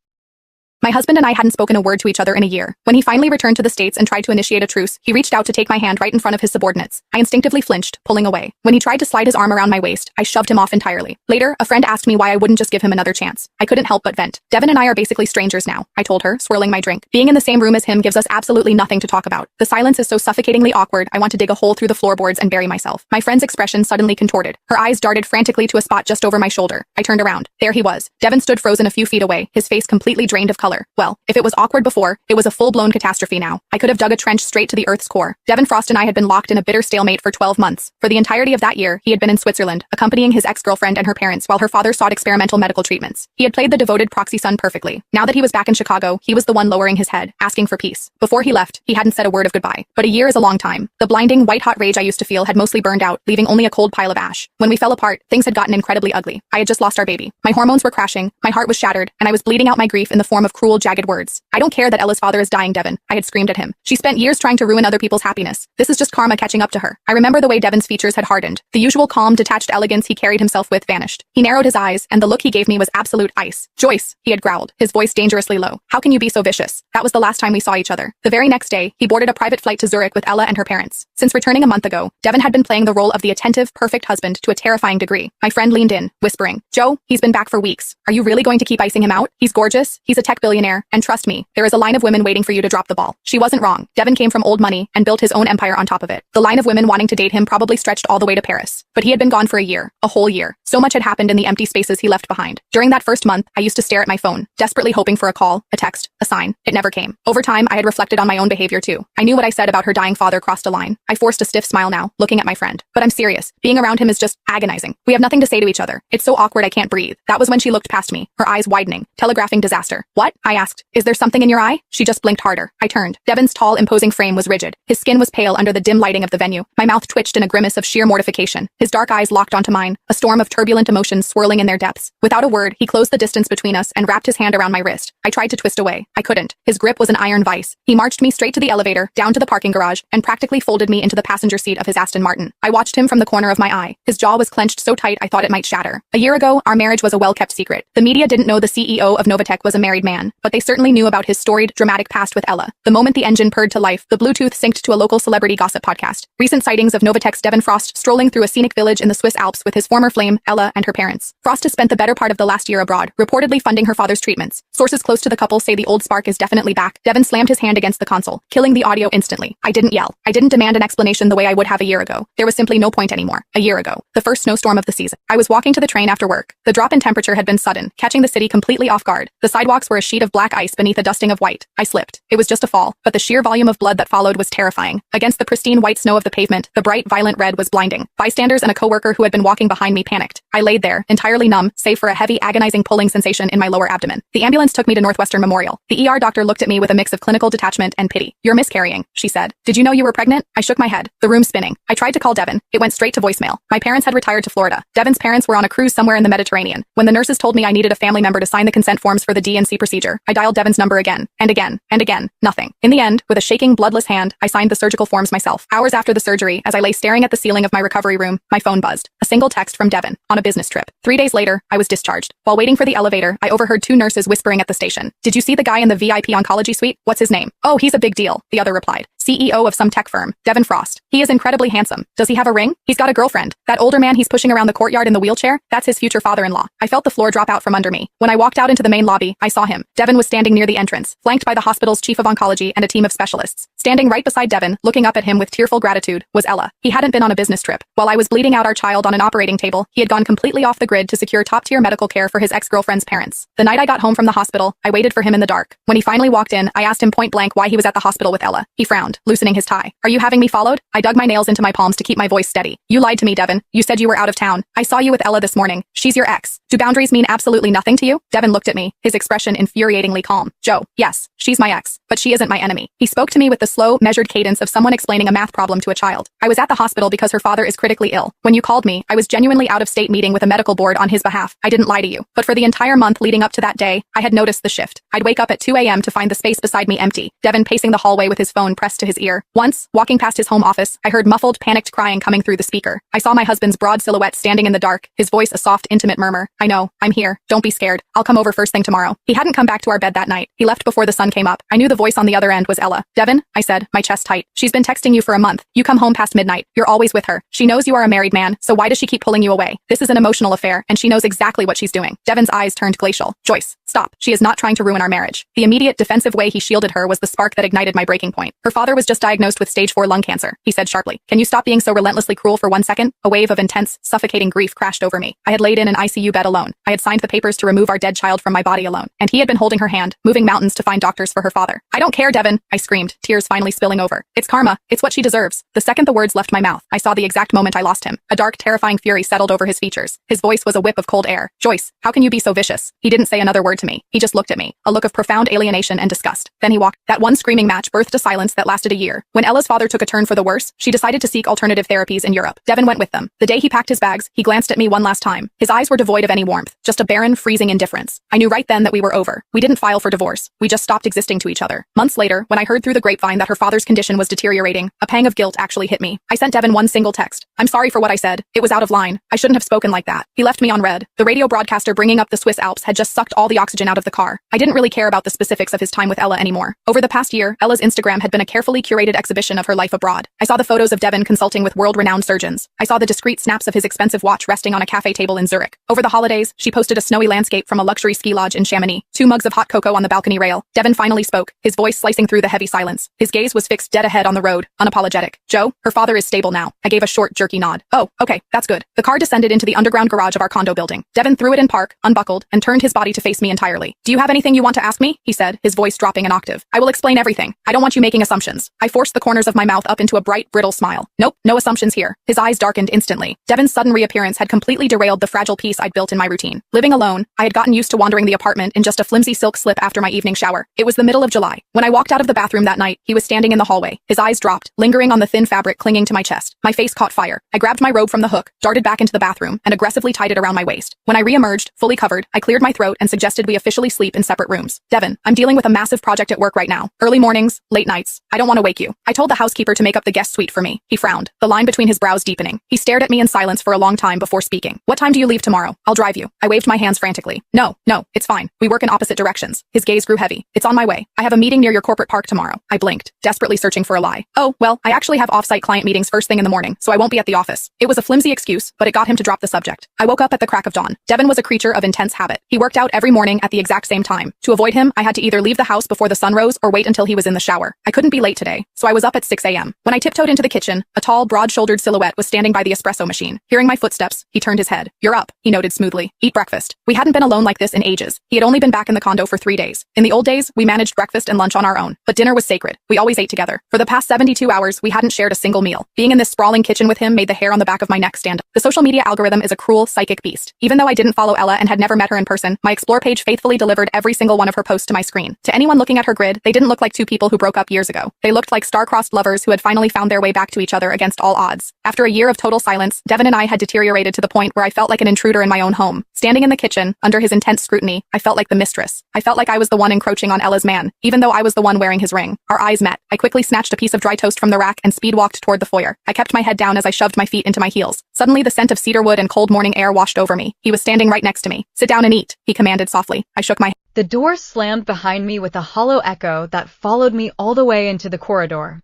My husband and I hadn't spoken a word to each other in a year. When he finally returned to the States and tried to initiate a truce, he reached out to take my hand right in front of his subordinates. I instinctively flinched, pulling away. When he tried to slide his arm around my waist, I shoved him off entirely. Later, a friend asked me why I wouldn't just give him another chance. I couldn't help but vent. Devin and I are basically strangers now, I told her, swirling my drink. Being in the same room as him gives us absolutely nothing to talk about. The silence is so suffocatingly awkward, I want to dig a hole through the floorboards and bury myself. My friend's expression suddenly contorted. Her eyes darted frantically to a spot just over my shoulder. I turned around. There he was. Devin stood frozen a few feet away, his face completely drained of color. Well, if it was awkward before, it was a full-blown catastrophe now. I could have dug a trench straight to the Earth's core. Devin Frost and I had been locked in a bitter stalemate for 12 months. For the entirety of that year, he had been in Switzerland, accompanying his ex-girlfriend and her parents while her father sought experimental medical treatments. He had played the devoted proxy son perfectly. Now that he was back in Chicago, he was the one lowering his head, asking for peace. Before he left, he hadn't said a word of goodbye. But a year is a long time. The blinding, white-hot rage I used to feel had mostly burned out, leaving only a cold pile of ash. When we fell apart, things had gotten incredibly ugly. I had just lost our baby. My hormones were crashing, my heart was shattered, and I was bleeding out my grief in the form of cruel, jagged words. I don't care that Ella's father is dying, Devin. I had screamed at him. She spent years trying to ruin other people's happiness. This is just karma catching up to her. I remember the way Devin's features had hardened. The usual calm, detached elegance he carried himself with vanished. He narrowed his eyes, and the look he gave me was absolute ice. Joyce, he had growled, his voice dangerously low. How can you be so vicious? That was the last time we saw each other. The very next day, he boarded a private flight to Zurich with Ella and her parents. Since returning a month ago, Devin had been playing the role of the attentive, perfect husband to a terrifying degree. My friend leaned in, whispering, Joe, he's been back for weeks. Are you really going to keep icing him out? He's gorgeous, he's a tech billionaire, and trust me, there is a line of women waiting for you to drop the ball. She wasn't wrong. Devin came from old money and built his own empire on top of it. The line of women wanting to date him probably stretched all the way to Paris. But he had been gone for a year. A whole year. So much had happened in the empty spaces he left behind. During that first month, I used to stare at my phone, desperately hoping for a call, a text, a sign. It never came. Over time, I had reflected on my own behavior too. I knew what I said about her dying father crossed a line. I forced a stiff smile now, looking at my friend. But I'm serious. Being around him is just agonizing. We have nothing to say to each other. It's so awkward I can't breathe. That was when she looked past me, her eyes widening, telegraphing disaster. What? I asked. Is there something in your eye? She just blinked harder. I turned. Devin's tall, imposing frame was rigid. His skin was pale under the dim lighting of the venue. My mouth twitched in a grimace of sheer mortification. His dark eyes locked onto mine, a storm of turbulent emotions swirling in their depths. Without a word, he closed the distance between us and wrapped his hand around my wrist. I tried to twist away. I couldn't. His grip was an iron vice. He marched me straight to the elevator, down to the parking garage, and practically folded me into the passenger seat of his Aston Martin. I watched him from the corner of my eye. His jaw was clenched so tight I thought it might shatter. A year ago, our marriage was a well-kept secret. The media didn't know the CEO of Novatech was a married man, but they certainly knew about his storied, dramatic past with Ella. The moment the engine purred to life, the Bluetooth synced to a local celebrity gossip podcast. Recent sightings of Novatech's Devin Frost strolling through a scenic village in the Swiss Alps with his former flame, Ella, and her parents. Frost has spent the better part of the last year abroad, reportedly funding her father's treatments. Sources close to the couple say the old spark is definitely back. Devin slammed his hand against the console, killing the audio instantly. I didn't yell. I didn't demand an explanation the way I would have a year ago. There was simply no point anymore. A year ago, the first snowstorm of the season. I was walking to the train after work. The drop in temperature had been sudden, catching the city completely off guard. The sidewalks were a sheet of black ice beneath a dusting of white. I slipped. It was just a fall, but the sheer volume of blood that followed was terrifying. Against the pristine white snow of the pavement, the bright, violent red was blinding. Bystanders and a coworker who had been walking behind me panicked. I laid there, entirely numb, save for a heavy, agonizing pulling sensation in my lower abdomen. The ambulance took me to Northwestern Memorial. The ER doctor looked at me with a mix of clinical detachment and pity. You're miscarrying, she said. Did you know you were pregnant? I shook my head, the room spinning. I tried to call Devin. It went straight to voicemail. My parents had retired to Florida. Devin's parents were on a cruise somewhere in the Mediterranean. When the nurses told me I needed a family member to sign the consent forms for the D&C procedure, I dialed Devin's number again, and again, and again. Nothing. In the end, with a shaking, bloodless hand, I signed the surgical forms myself. Hours after the surgery, as I lay staring at the ceiling of my recovery room, my phone buzzed. A single text from Devin, on a business trip. 3 days later, I was discharged. While waiting for the elevator, I overheard two nurses whispering at the station. Did you see the guy in the VIP oncology suite? What's his name? Oh, he's a big deal, the other replied. CEO of some tech firm, Devin Frost. He is incredibly handsome. Does he have a ring? He's got a girlfriend. That older man he's pushing around the courtyard in the wheelchair, that's his future father-in-law. I felt the floor drop out from under me. When I walked out into the main lobby, I saw him. Devin was standing near the entrance, flanked by the hospital's chief of oncology and a team of specialists. Standing right beside Devin, looking up at him with tearful gratitude, was Ella. He hadn't been on a business trip. While I was bleeding out our child on an operating table, he had gone completely off the grid to secure top-tier medical care for his ex-girlfriend's parents. The night I got home from the hospital, I waited for him in the dark. When he finally walked in, I asked him point blank why he was at the hospital with Ella. He frowned, loosening his tie. Are you having me followed? I dug my nails into my palms to keep my voice steady. You lied to me, Devin. You said you were out of town. I saw you with Ella this morning. She's your ex. Do boundaries mean absolutely nothing to you? Devin looked at me, his expression infuriatingly calm. Joe, yes, she's my ex, but she isn't my enemy. He spoke to me with the slow, measured cadence of someone explaining a math problem to a child. I was at the hospital because her father is critically ill. When you called me, I was genuinely out of state meeting with a medical board on his behalf. I didn't lie to you. But for the entire month leading up to that day, I had noticed the shift. I'd wake up at 2 a.m. to find the space beside me empty. Devin pacing the hallway with his phone pressed to his ear. Once, walking past his home office, I heard muffled, panicked crying coming through the speaker. I saw my husband's broad silhouette standing in the dark, his voice a soft, intimate murmur. I know, I'm here. Don't be scared. I'll come over first thing tomorrow. He hadn't come back to our bed that night. He left before the sun came up. I knew the voice on the other end was Ella. Devin, I said, my chest tight. She's been texting you for a month. You come home past midnight. You're always with her. She knows you are a married man, so why does she keep pulling you away? This is an emotional affair, and she knows exactly what she's doing. Devin's eyes turned glacial. Joyce, stop. She is not trying to ruin our marriage. The immediate defensive way he shielded her was the spark that ignited my breaking point. Her father was just diagnosed with stage 4 lung cancer, he said sharply. Can you stop being so relentlessly cruel for 1 second? A wave of intense, suffocating grief crashed over me. I had laid in an ICU bed alone. I had signed the papers to remove our dead child from my body alone, and he had been holding her hand, moving mountains to find doctors for her father. I don't care, Devin, I screamed, tears finally spilling over. It's karma. It's what she deserves. The second the words left my mouth, I saw the exact moment I lost him. A dark, terrifying fury settled over his features. His voice was a whip of cold air. Joyce, how can you be so vicious? He didn't say another word to me. He just looked at me, a look of profound alienation and disgust. Then he walked. That one screaming match birthed a silence that lasted a year. When Ella's father took a turn for the worse, she decided to seek alternative therapies in Europe. Devin went with them. The day he packed his bags, he glanced at me one last time. His eyes were devoid of any warmth, just a barren, freezing indifference. I knew right then that we were over. We didn't file for divorce. We just stopped existing to each other. Months later, when I heard through the grapevine that her father's condition was deteriorating, a pang of guilt actually hit me. I sent Devin one single text. I'm sorry for what I said. It was out of line. I shouldn't have spoken like that. He left me on read. The radio broadcaster bringing up the Swiss Alps had just sucked all the oxygen out of the car. I didn't really care about the specifics of his time with Ella anymore. Over the past year, Ella's Instagram had been a carefully curated exhibition of her life abroad. I saw the photos of Devin consulting with world-renowned surgeons. I saw the discreet snaps of his expensive watch resting on a cafe table in Zurich. Over the holidays, she posted a snowy landscape from a luxury ski lodge in Chamonix, 2 mugs of hot cocoa on the balcony rail. Devin finally spoke, his voice slicing through the heavy silence. His gaze was fixed dead ahead on the road, unapologetic. Joe, her father is stable now. I gave a short, jerky nod. Oh, okay, that's good. The car descended into the underground garage of our condo building. Devin threw it in park, unbuckled, and turned his body to face me entirely. Do you have anything you want to ask me? He said, his voice dropping an octave. I will explain everything. I don't want you making assumptions. I forced the corners of my mouth up into a bright, brittle smile. Nope, no assumptions here. His eyes darkened instantly. Devin's sudden reappearance had completely derailed the fragile peace I'd built in my routine. Living alone, I had gotten used to wandering the apartment in just a flimsy silk slip after my evening shower. It was the middle of July. When I walked out of the bathroom that night, he was standing in the hallway. His eyes dropped, lingering on the thin fabric clinging to my chest. My face caught fire. I grabbed my robe from the hook, darted back into the bathroom, and aggressively tied it around my waist. When I re-emerged, fully covered, I cleared my throat and suggested we officially sleep in separate rooms. Devin, I'm dealing with a massive project at work right now. Early mornings, late nights. I don't want to wake you. I told the housekeeper to make up the guest suite for me. He frowned, the line between his brows deepening. He stared at me in silence for a long time before speaking. What time do you leave tomorrow? I'll drive you. I waved my hands frantically. No, it's fine. We work in opposite directions. His gaze grew heavy. It's on my way. I have a meeting near your corporate park tomorrow. I blinked, desperately searching for a lie. Oh, well, I actually have off-site client meetings first thing in the morning, so I won't be at the office. It was a flimsy excuse, but it got him to drop the subject. I woke up at the crack of dawn. Devin was a creature of intense habit. He worked out every morning at the exact same time. To avoid him, I had to either leave the house before the sun rose or wait until he was in the shower. I couldn't be late today, so I was up at 6 a.m. When I tiptoed into the kitchen, a tall, broad-shouldered silhouette was standing by the espresso machine. Hearing my footsteps, he turned his head. You're up, he noted smoothly. Eat breakfast. We hadn't been alone like this in ages. He had only been back in the condo for 3 days. In the old days, we managed breakfast and lunch on our own, but dinner was sacred. We always ate together. For the past 72 hours, we hadn't shared a single meal. Being in this sprawling kitchen with him made the hair on the back of my neck stand up. The social media algorithm is a cruel, psychic beast. Even though I didn't follow Ella and had never met her in person, my Explore page faithfully delivered every single one of her posts to my screen. To anyone looking at her grid, they didn't look like two people who broke up years ago. They looked like star-crossed lovers who had finally found their way back to each other against all odds. After a year of total silence, Devin and I had deteriorated to the point where I felt like an intruder in my own home. Standing in the kitchen, under his intense scrutiny, I felt like the mistress. I felt like I was the one encroaching on Ella's man, even though I was the one wearing his ring. Our eyes met. I quickly snatched a piece of dry toast from the rack and speed-walked toward the foyer. I kept my head down as I shoved my feet into my heels. Suddenly, the scent of cedarwood and cold morning air washed over me. He was standing right next to me. Sit down and eat, he commanded softly. I shook my head. The door slammed behind me with a hollow echo that followed me all the way into the corridor.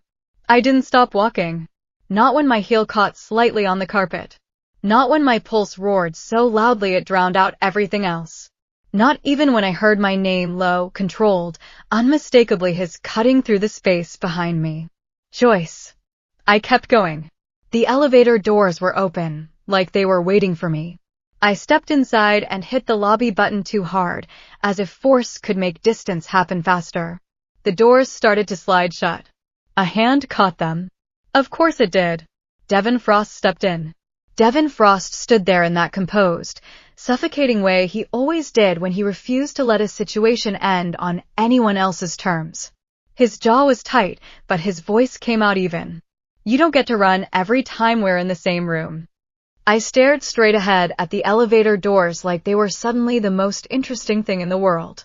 I didn't stop walking. Not when my heel caught slightly on the carpet. Not when my pulse roared so loudly it drowned out everything else. Not even when I heard my name low, controlled, unmistakably his cutting through the space behind me. Joyce. I kept going. The elevator doors were open, like they were waiting for me. I stepped inside and hit the lobby button too hard, as if force could make distance happen faster. The doors started to slide shut. A hand caught them. Of course it did. Devin Frost stepped in. Devin Frost stood there in that composed, suffocating way he always did when he refused to let a situation end on anyone else's terms. His jaw was tight, but his voice came out even. You don't get to run every time we're in the same room. I stared straight ahead at the elevator doors like they were suddenly the most interesting thing in the world.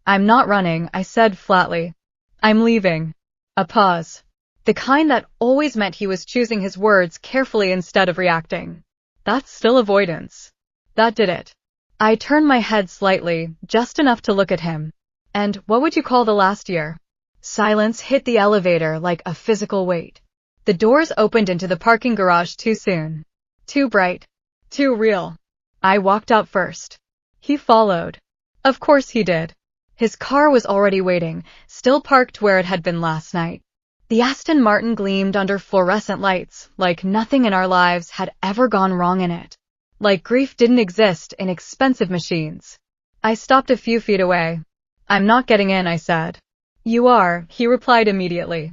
I'm not running, I said flatly. I'm leaving. A pause. The kind that always meant he was choosing his words carefully instead of reacting. That's still avoidance. That did it. I turned my head slightly, just enough to look at him. And what would you call the last year? Silence hit the elevator like a physical weight. The doors opened into the parking garage too soon. Too bright. Too real. I walked out first. He followed. Of course he did. His car was already waiting, still parked where it had been last night. The Aston Martin gleamed under fluorescent lights, like nothing in our lives had ever gone wrong in it. Like grief didn't exist in expensive machines. I stopped a few feet away. I'm not getting in, I said. You are, he replied immediately.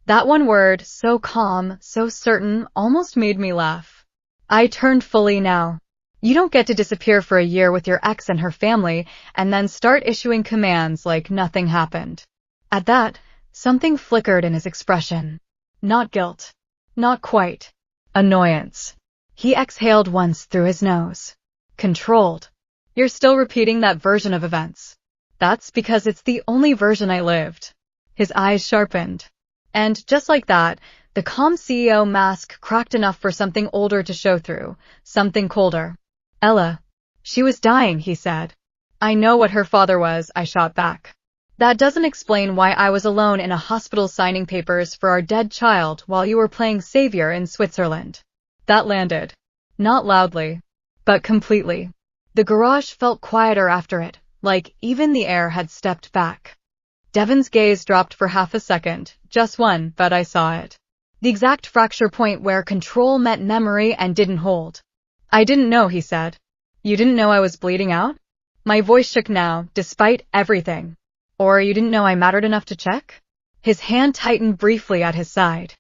That one word, so calm, so certain, almost made me laugh. I turned fully now. You don't get to disappear for a year with your ex and her family and then start issuing commands like nothing happened. At that, something flickered in his expression. Not guilt. Not quite. Annoyance. He exhaled once through his nose. Controlled. You're still repeating that version of events. That's because it's the only version I lived. His eyes sharpened. And just like that, the calm CEO mask cracked enough for something older to show through, something colder. Ella. She was dying, he said. I know what her father was, I shot back. That doesn't explain why I was alone in a hospital signing papers for our dead child while you were playing savior in Switzerland. That landed. Not loudly, but completely. The garage felt quieter after it, like even the air had stepped back. Devin's gaze dropped for half a second, just one, but I saw it. The exact fracture point where control met memory and didn't hold. I didn't know, he said. You didn't know I was bleeding out? My voice shook now, despite everything. Or you didn't know I mattered enough to check? His hand tightened briefly at his side.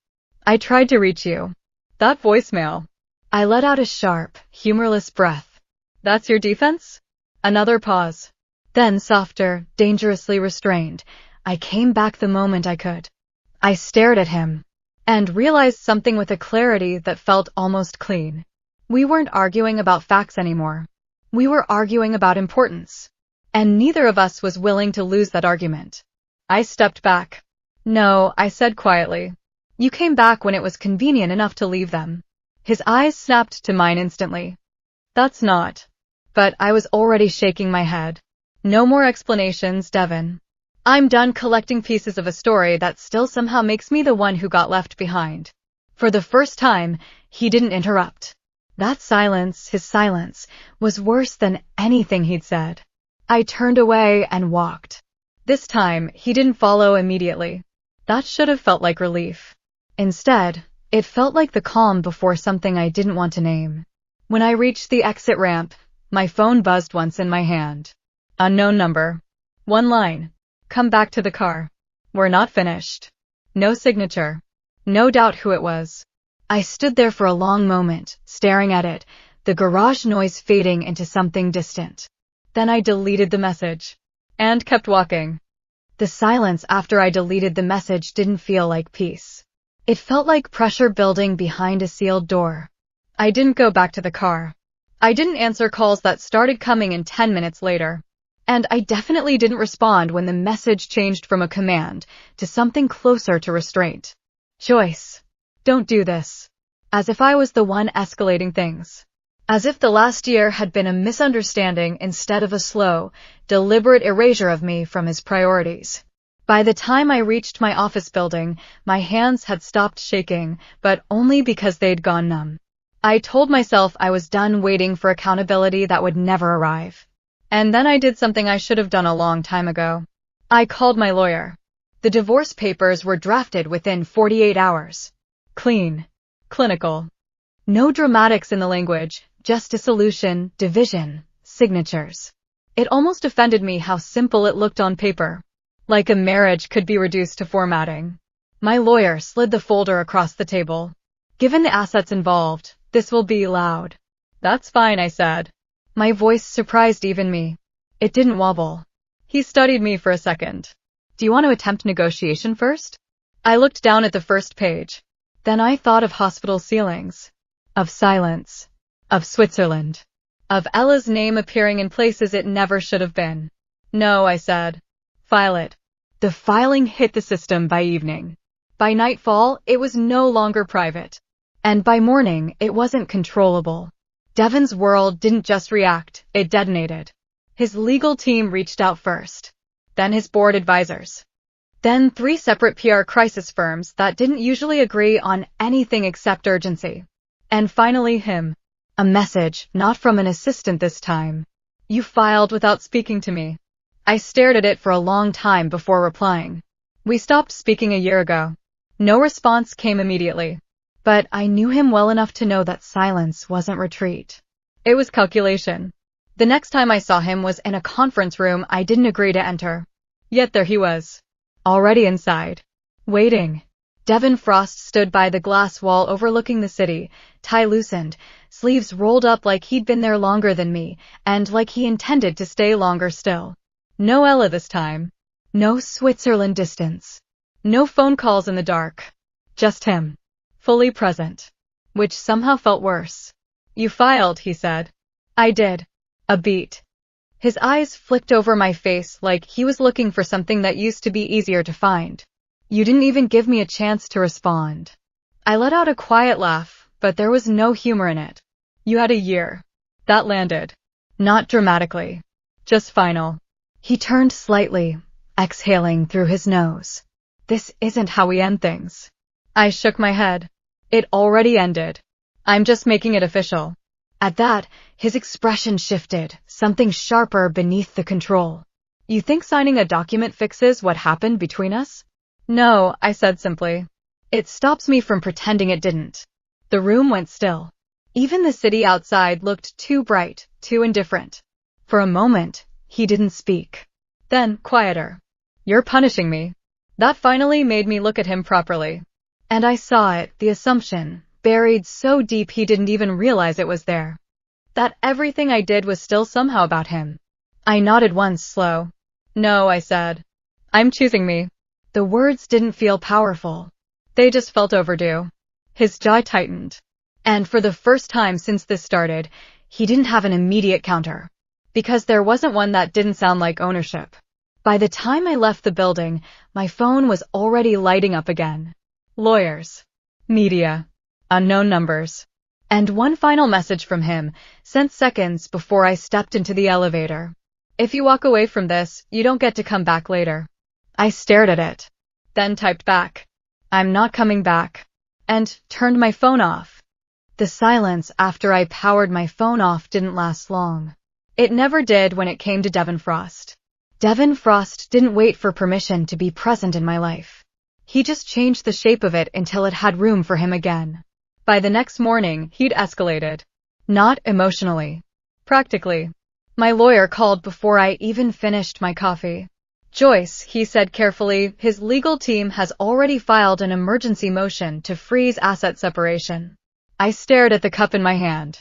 I tried to reach you. That voicemail. I let out a sharp, humorless breath. That's your defense? Another pause. Then softer, dangerously restrained, I came back the moment I could. I stared at him and realized something with a clarity that felt almost clean. We weren't arguing about facts anymore. We were arguing about importance. And neither of us was willing to lose that argument. I stepped back. No, I said quietly. You came back when it was convenient enough to leave them. His eyes snapped to mine instantly. That's not. But I was already shaking my head. No more explanations, Devin. I'm done collecting pieces of a story that still somehow makes me the one who got left behind. For the first time, he didn't interrupt. That silence, his silence, was worse than anything he'd said. I turned away and walked. This time, he didn't follow immediately. That should have felt like relief. Instead, it felt like the calm before something I didn't want to name. When I reached the exit ramp, my phone buzzed once in my hand. Unknown number. One line. Come back to the car. We're not finished. No signature. No doubt who it was. I stood there for a long moment, staring at it, the garage noise fading into something distant. Then I deleted the message. And kept walking. The silence after I deleted the message didn't feel like peace. It felt like pressure building behind a sealed door. I didn't go back to the car. I didn't answer calls that started coming in 10 minutes later. And I definitely didn't respond when the message changed from a command to something closer to restraint. Joyce, don't do this. As if I was the one escalating things. As if the last year had been a misunderstanding instead of a slow, deliberate erasure of me from his priorities. By the time I reached my office building, my hands had stopped shaking, but only because they'd gone numb. I told myself I was done waiting for accountability that would never arrive. And then I did something I should have done a long time ago. I called my lawyer. The divorce papers were drafted within 48 hours. Clean. Clinical. No dramatics in the language, just dissolution, division, signatures. It almost offended me how simple it looked on paper. Like a marriage could be reduced to formatting. My lawyer slid the folder across the table. Given the assets involved, this will be loud. That's fine, I said. My voice surprised even me. It didn't wobble. He studied me for a second. Do you want to attempt negotiation first? I looked down at the first page. Then I thought of hospital ceilings. Of silence. Of Switzerland. Of Ella's name appearing in places it never should have been. No, I said. File it. The filing hit the system by evening. By nightfall, it was no longer private. And by morning, it wasn't controllable. Devon's world didn't just react, it detonated. His legal team reached out first. Then his board advisors. Then 3 separate PR crisis firms that didn't usually agree on anything except urgency. And finally him. A message, not from an assistant this time. You filed without speaking to me. I stared at it for a long time before replying. We stopped speaking a year ago. No response came immediately. But I knew him well enough to know that silence wasn't retreat. It was calculation. The next time I saw him was in a conference room I didn't agree to enter. Yet there he was. Already inside. Waiting. Devon Frost stood by the glass wall overlooking the city, tie loosened, sleeves rolled up like he'd been there longer than me, and like he intended to stay longer still. No Ella this time. No Switzerland distance. No phone calls in the dark. Just him. Fully present. Which somehow felt worse. You filed, he said. I did. A beat. His eyes flicked over my face like he was looking for something that used to be easier to find. You didn't even give me a chance to respond. I let out a quiet laugh, but there was no humor in it. You had a year. That landed. Not dramatically. Just final. He turned slightly, exhaling through his nose. This isn't how we end things. I shook my head. It already ended. I'm just making it official. At that, his expression shifted, something sharper beneath the control. You think signing a document fixes what happened between us? No, I said simply. It stops me from pretending it didn't. The room went still. Even the city outside looked too bright, too indifferent. For a moment, he didn't speak. Then, quieter. You're punishing me. That finally made me look at him properly. And I saw it, the assumption, buried so deep he didn't even realize it was there. That everything I did was still somehow about him. I nodded once, slow. No, I said. I'm choosing me. The words didn't feel powerful. They just felt overdue. His jaw tightened. And for the first time since this started, he didn't have an immediate counter. Because there wasn't one that didn't sound like ownership. By the time I left the building, my phone was already lighting up again. Lawyers. Media. Unknown numbers. And one final message from him, sent seconds before I stepped into the elevator. If you walk away from this, you don't get to come back later. I stared at it. Then typed back. I'm not coming back. And turned my phone off. The silence after I powered my phone off didn't last long. It never did when it came to Devon Frost. Devon Frost didn't wait for permission to be present in my life. He just changed the shape of it until it had room for him again. By the next morning, he'd escalated. Not emotionally. Practically. My lawyer called before I even finished my coffee. Joyce, he said carefully, his legal team has already filed an emergency motion to freeze asset separation. I stared at the cup in my hand.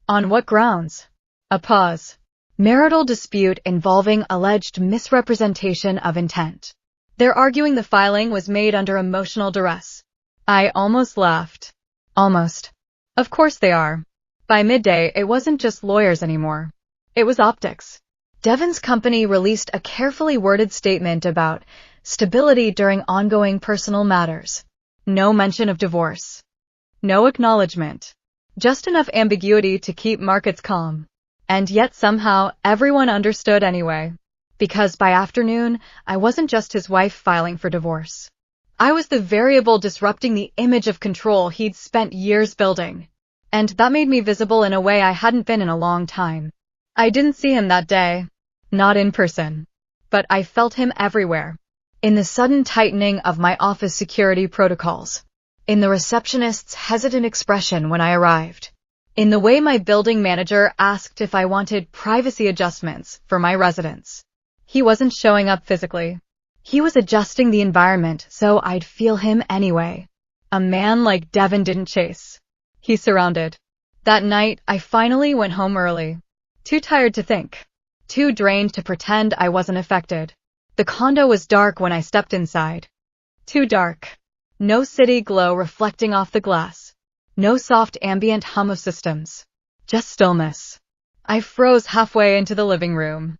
On what grounds? A pause. Marital dispute involving alleged misrepresentation of intent. They're arguing the filing was made under emotional duress. I almost laughed. Almost. Of course they are. By midday, it wasn't just lawyers anymore. It was optics. Devon's company released a carefully worded statement about stability during ongoing personal matters. No mention of divorce. No acknowledgement. Just enough ambiguity to keep markets calm. And yet somehow everyone understood anyway. Because by afternoon, I wasn't just his wife filing for divorce. I was the variable disrupting the image of control he'd spent years building. And that made me visible in a way I hadn't been in a long time. I didn't see him that day. Not in person. But I felt him everywhere. In the sudden tightening of my office security protocols. In the receptionist's hesitant expression when I arrived. In the way my building manager asked if I wanted privacy adjustments for my residents. He wasn't showing up physically. He was adjusting the environment so I'd feel him anyway. A man like Devin didn't chase. He surrounded. That night, I finally went home early. Too tired to think. Too drained to pretend I wasn't affected. The condo was dark when I stepped inside. Too dark. No city glow reflecting off the glass. No soft ambient hum of systems. Just stillness. I froze halfway into the living room.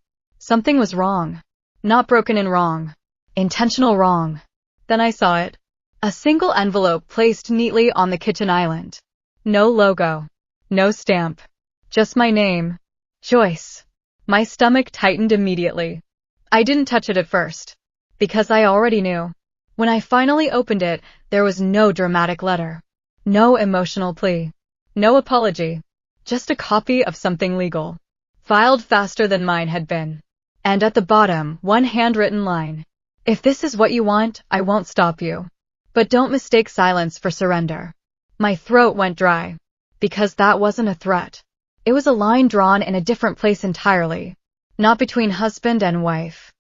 Something was wrong. Not broken and wrong. Intentional wrong. Then I saw it. A single envelope placed neatly on the kitchen island. No logo. No stamp. Just my name. Joyce. My stomach tightened immediately. I didn't touch it at first. Because I already knew. When I finally opened it, there was no dramatic letter. No emotional plea. No apology. Just a copy of something legal. Filed faster than mine had been. And at the bottom, one handwritten line. If this is what you want, I won't stop you. But don't mistake silence for surrender. My throat went dry. Because that wasn't a threat. It was a line drawn in a different place entirely. Not between husband and wife.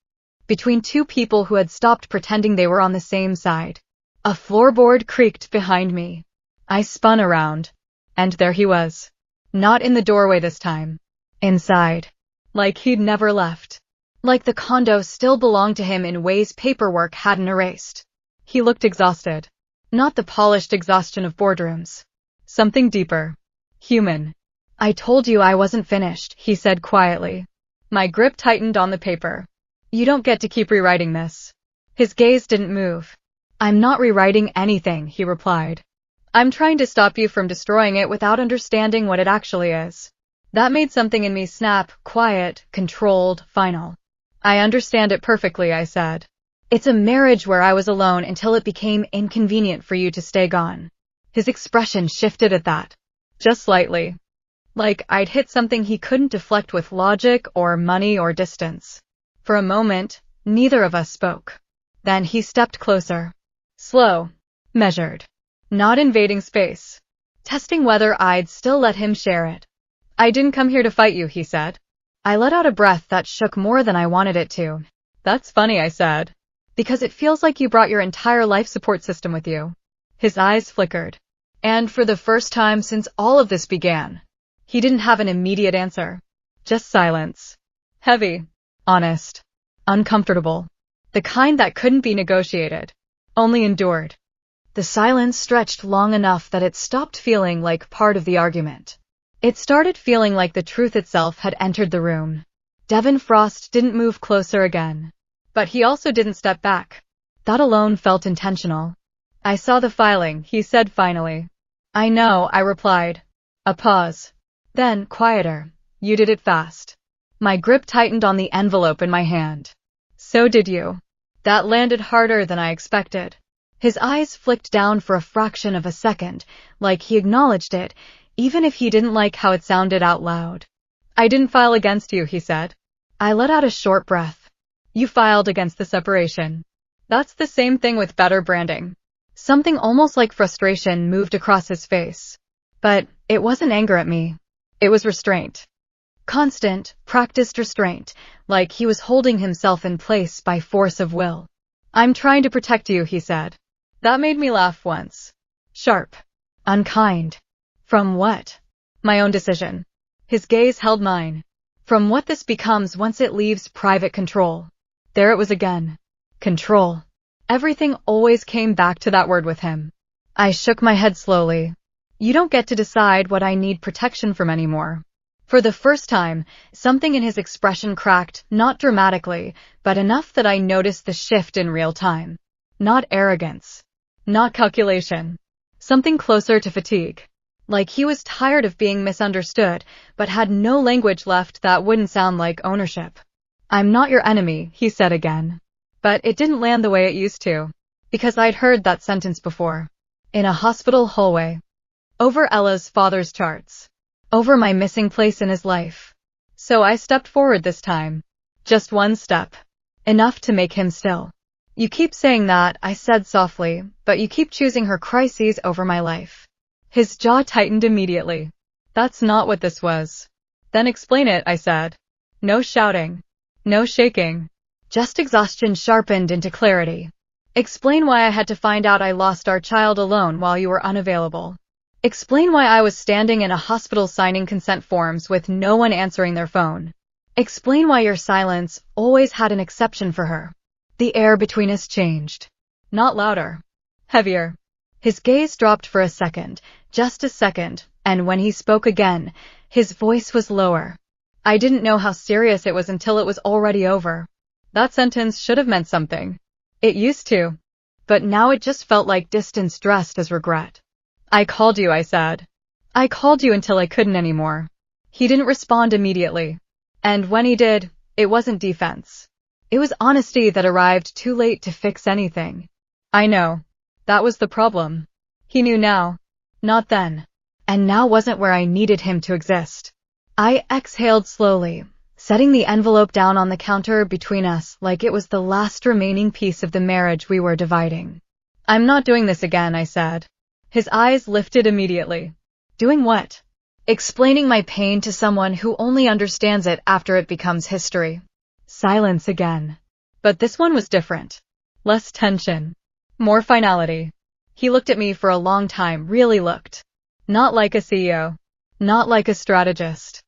Between two people who had stopped pretending they were on the same side. A floorboard creaked behind me. I spun around. And there he was. Not in the doorway this time. Inside. Like he'd never left. Like the condo still belonged to him in ways paperwork hadn't erased. He looked exhausted. Not the polished exhaustion of boardrooms. Something deeper. Human. I told you I wasn't finished, he said quietly. My grip tightened on the paper. You don't get to keep rewriting this. His gaze didn't move. I'm not rewriting anything, he replied. I'm trying to stop you from destroying it without understanding what it actually is. That made something in me snap, quiet, controlled, final. I understand it perfectly, I said. It's a marriage where I was alone until it became inconvenient for you to stay gone. His expression shifted at that. Just slightly. Like I'd hit something he couldn't deflect with logic or money or distance. For a moment, neither of us spoke. Then he stepped closer. Slow. Measured. Not invading space. Testing whether I'd still let him share it. I didn't come here to fight you, he said. I let out a breath that shook more than I wanted it to. That's funny, I said. Because it feels like you brought your entire life support system with you. His eyes flickered. And for the first time since all of this began, he didn't have an immediate answer. Just silence. Heavy. Honest. Uncomfortable. The kind that couldn't be negotiated. Only endured. The silence stretched long enough that it stopped feeling like part of the argument. It started feeling like the truth itself had entered the room. Devin Frost didn't move closer again. But he also didn't step back. That alone felt intentional. I saw the filing, he said finally. I know, I replied. A pause. Then, quieter. You did it fast. My grip tightened on the envelope in my hand. So did you. That landed harder than I expected. His eyes flicked down for a fraction of a second, like he acknowledged it, even if he didn't like how it sounded out loud. I didn't file against you, he said. I let out a short breath. You filed against the separation. That's the same thing with better branding. Something almost like frustration moved across his face. But it wasn't anger at me. It was restraint. Constant, practiced restraint, like he was holding himself in place by force of will. I'm trying to protect you, he said. That made me laugh once. Sharp. Unkind. From what? My own decision. His gaze held mine. From what this becomes once it leaves private control. There it was again. Control. Everything always came back to that word with him. I shook my head slowly. You don't get to decide what I need protection from anymore. For the first time, something in his expression cracked, not dramatically, but enough that I noticed the shift in real time. Not arrogance. Not calculation. Something closer to fatigue. Like he was tired of being misunderstood, but had no language left that wouldn't sound like ownership. I'm not your enemy, he said again. But it didn't land the way it used to, because I'd heard that sentence before. In a hospital hallway. Over Ella's father's charts. Over my missing place in his life. So I stepped forward this time. Just one step. Enough to make him still. You keep saying that, I said softly, but you keep choosing her crises over my life. His jaw tightened immediately. That's not what this was. Then explain it, I said. No shouting. No shaking. Just exhaustion sharpened into clarity. Explain why I had to find out I lost our child alone while you were unavailable. Explain why I was standing in a hospital signing consent forms with no one answering their phone. Explain why your silence always had an exception for her. The air between us changed. Not louder. Heavier. His gaze dropped for a second, just a second, and when he spoke again, his voice was lower. I didn't know how serious it was until it was already over. That sentence should have meant something. It used to. But now it just felt like distance dressed as regret. I called you, I said. I called you until I couldn't anymore. He didn't respond immediately. And when he did, it wasn't defense. It was honesty that arrived too late to fix anything. I know. That was the problem. He knew now. Not then. And now wasn't where I needed him to exist. I exhaled slowly, setting the envelope down on the counter between us like it was the last remaining piece of the marriage we were dividing. I'm not doing this again, I said. His eyes lifted immediately. Doing what? Explaining my pain to someone who only understands it after it becomes history. Silence again. But this one was different. Less tension. More finality. He looked at me for a long time, really looked. Not like a CEO. Not like a strategist.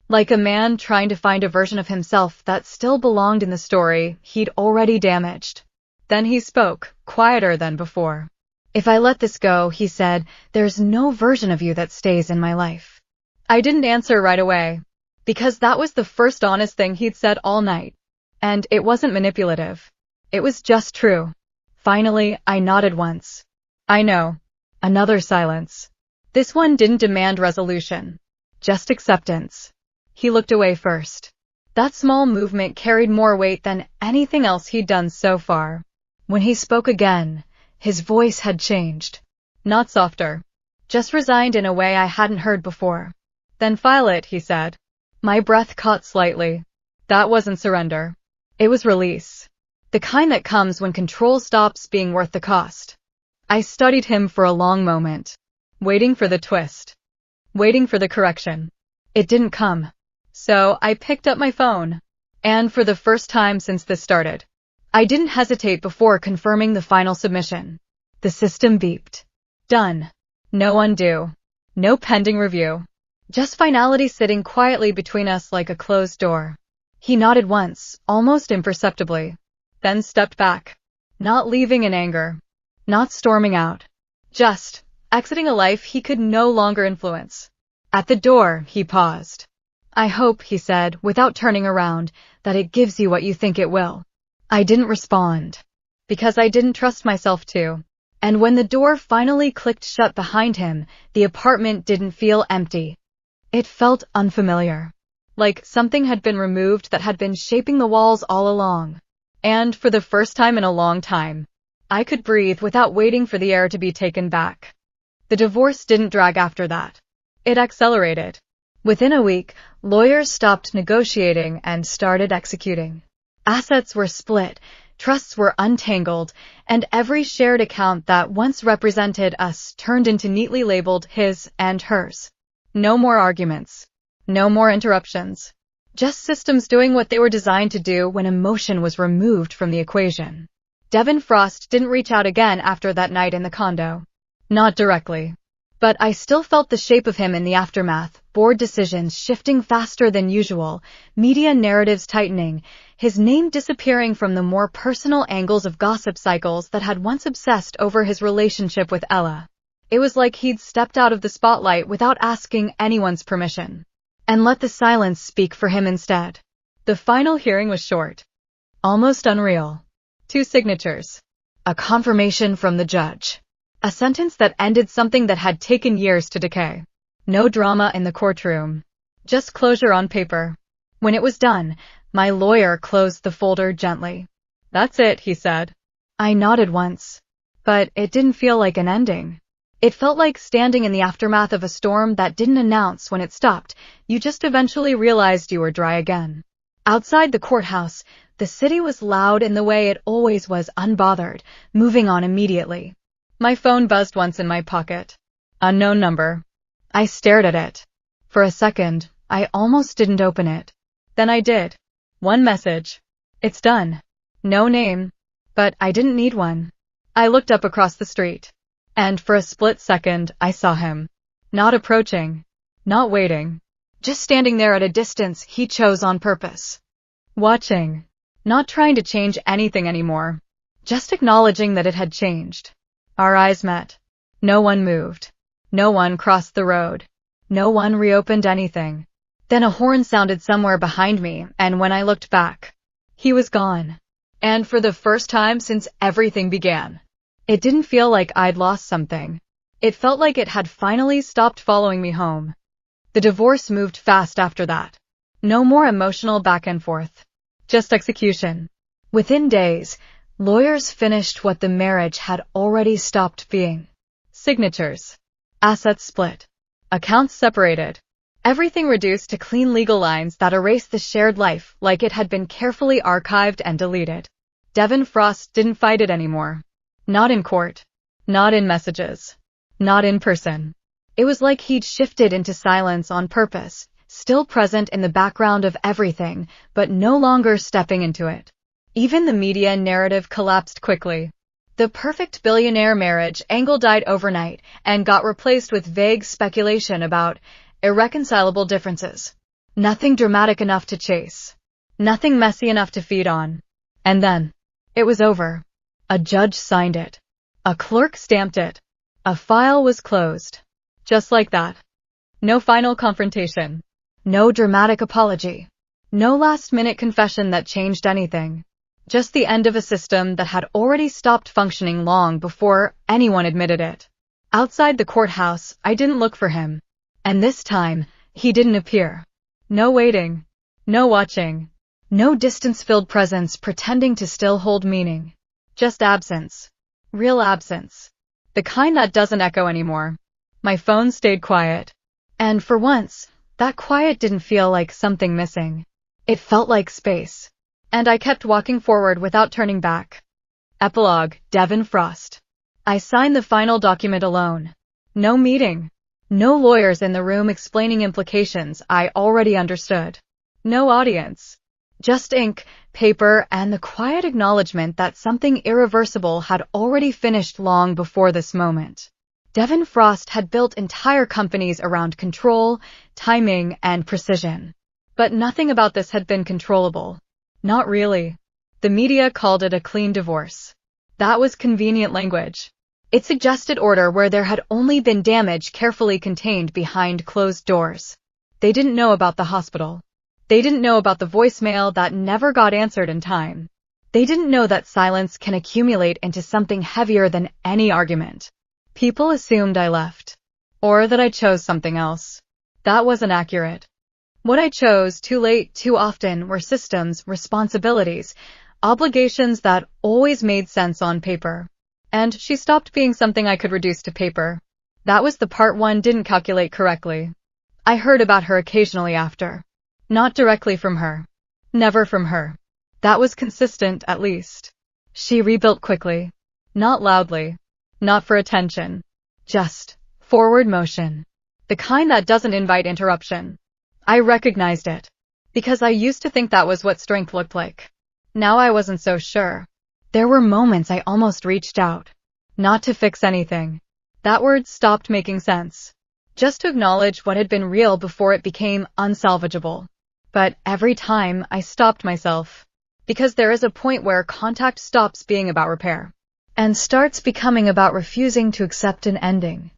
Like a man trying to find a version of himself that still belonged in the story he'd already damaged. Then he spoke, quieter than before. If I let this go, he said, there's no version of you that stays in my life. I didn't answer right away, because that was the first honest thing he'd said all night. And it wasn't manipulative. It was just true. Finally, I nodded once. I know. Another silence. This one didn't demand resolution. Just acceptance. He looked away first. That small movement carried more weight than anything else he'd done so far. When he spoke again, his voice had changed. Not softer. Just resigned in a way I hadn't heard before. Then file it, he said. My breath caught slightly. That wasn't surrender. It was release. The kind that comes when control stops being worth the cost. I studied him for a long moment. Waiting for the twist. Waiting for the correction. It didn't come. So I picked up my phone. And for the first time since this started, I didn't hesitate before confirming the final submission. The system beeped. Done. No undo. No pending review. Just finality sitting quietly between us like a closed door. He nodded once, almost imperceptibly. Then stepped back. Not leaving in anger. Not storming out. Just exiting a life he could no longer influence. At the door, he paused. I hope, he said, without turning around, that it gives you what you think it will. I didn't respond. Because I didn't trust myself to. And when the door finally clicked shut behind him, the apartment didn't feel empty. It felt unfamiliar. Like something had been removed that had been shaping the walls all along. And for the first time in a long time, I could breathe without waiting for the air to be taken back. The divorce didn't drag after that. It accelerated. Within a week, lawyers stopped negotiating and started executing. Assets were split, trusts were untangled, and every shared account that once represented us turned into neatly labeled his and hers. No more arguments. No more interruptions. Just systems doing what they were designed to do when emotion was removed from the equation. Devin Frost didn't reach out again after that night in the condo. Not directly. But I still felt the shape of him in the aftermath, board decisions shifting faster than usual, media narratives tightening, his name disappearing from the more personal angles of gossip cycles that had once obsessed over his relationship with Ella. It was like he'd stepped out of the spotlight without asking anyone's permission. And let the silence speak for him instead. The final hearing was short. Almost unreal. 2 signatures. A confirmation from the judge. A sentence that ended something that had taken years to decay. No drama in the courtroom. Just closure on paper. When it was done, My lawyer closed the folder gently. "That's it," he said. I nodded once. But it didn't feel like an ending. It felt like standing in the aftermath of a storm that didn't announce when it stopped. You just eventually realized you were dry again. Outside the courthouse, the city was loud in the way it always was, unbothered, moving on immediately. My phone buzzed once in my pocket. Unknown number. I stared at it. For a second, I almost didn't open it. Then I did. One message. "It's done." No name. But I didn't need one. I looked up across the street. And for a split second, I saw him. Not approaching. Not waiting. Just standing there at a distance he chose on purpose. Watching. Not trying to change anything anymore. Just acknowledging that it had changed. Our eyes met. No one moved. No one crossed the road. No one reopened anything. Then a horn sounded somewhere behind me, and when I looked back, he was gone. And for the first time since everything began, it didn't feel like I'd lost something. It felt like it had finally stopped following me home. The divorce moved fast after that. No more emotional back and forth. Just execution. Within days, lawyers finished what the marriage had already stopped being. Signatures. Assets split. Accounts separated. Everything reduced to clean legal lines that erased the shared life like it had been carefully archived and deleted. Devin Frost didn't fight it anymore. Not in court. Not in messages. Not in person. It was like he'd shifted into silence on purpose, still present in the background of everything, but no longer stepping into it. Even the media narrative collapsed quickly. The perfect billionaire marriage angle died overnight and got replaced with vague speculation about irreconcilable differences. Nothing dramatic enough to chase. Nothing messy enough to feed on. And then, it was over. A judge signed it. A clerk stamped it. A file was closed. Just like that. No final confrontation. No dramatic apology. No last-minute confession that changed anything. Just the end of a system that had already stopped functioning long before anyone admitted it. Outside the courthouse, I didn't look for him. And this time, he didn't appear. No waiting. No watching. No distance-filled presence pretending to still hold meaning. Just absence. Real absence. The kind that doesn't echo anymore. My phone stayed quiet. And for once, that quiet didn't feel like something missing. It felt like space. And I kept walking forward without turning back. Epilogue, Devin Frost. I signed the final document alone. No meeting. No lawyers in the room explaining implications I already understood. No audience. Just ink, paper, and the quiet acknowledgement that something irreversible had already finished long before this moment. Devin Frost had built entire companies around control, timing, and precision. But nothing about this had been controllable. Not really. The media called it a clean divorce. That was convenient language. It suggested order where there had only been damage carefully contained behind closed doors. They didn't know about the hospital. They didn't know about the voicemail that never got answered in time. They didn't know that silence can accumulate into something heavier than any argument. People assumed I left. Or that I chose something else. That wasn't accurate. What I chose too late, too often, were systems, responsibilities, obligations that always made sense on paper. And she stopped being something I could reduce to paper. That was the part one didn't calculate correctly. I heard about her occasionally after. Not directly from her. Never from her. That was consistent, at least. She rebuilt quickly. Not loudly. Not for attention. Just forward motion. The kind that doesn't invite interruption. I recognized it. Because I used to think that was what strength looked like. Now I wasn't so sure. There were moments I almost reached out. Not to fix anything. That word stopped making sense. Just to acknowledge what had been real before it became unsalvageable. But every time I stopped myself. Because there is a point where contact stops being about repair. And starts becoming about refusing to accept an ending.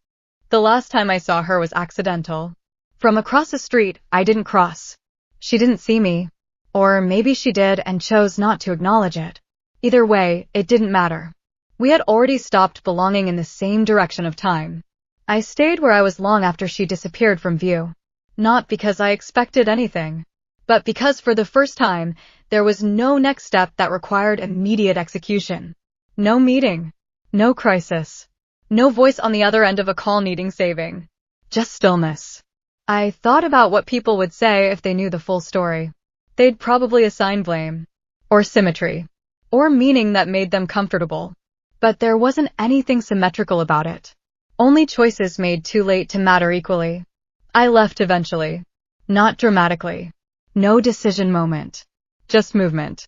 The last time I saw her was accidental. From across the street, I didn't cross. She didn't see me. Or maybe she did and chose not to acknowledge it. Either way, it didn't matter. We had already stopped belonging in the same direction of time. I stayed where I was long after she disappeared from view. Not because I expected anything. But because for the first time, there was no next step that required immediate execution. No meeting. No crisis. No voice on the other end of a call needing saving. Just stillness. I thought about what people would say if they knew the full story. They'd probably assign blame. Or symmetry. Or meaning that made them comfortable. But there wasn't anything symmetrical about it. Only choices made too late to matter equally. I left eventually. Not dramatically. No decision moment. Just movement.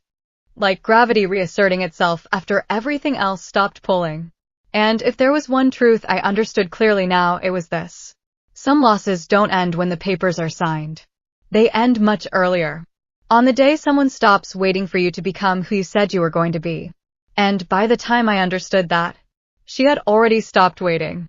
Like gravity reasserting itself after everything else stopped pulling. And if there was one truth I understood clearly now, it was this. Some losses don't end when the papers are signed. They end much earlier. On the day someone stops waiting for you to become who you said you were going to be. And by the time I understood that, she had already stopped waiting.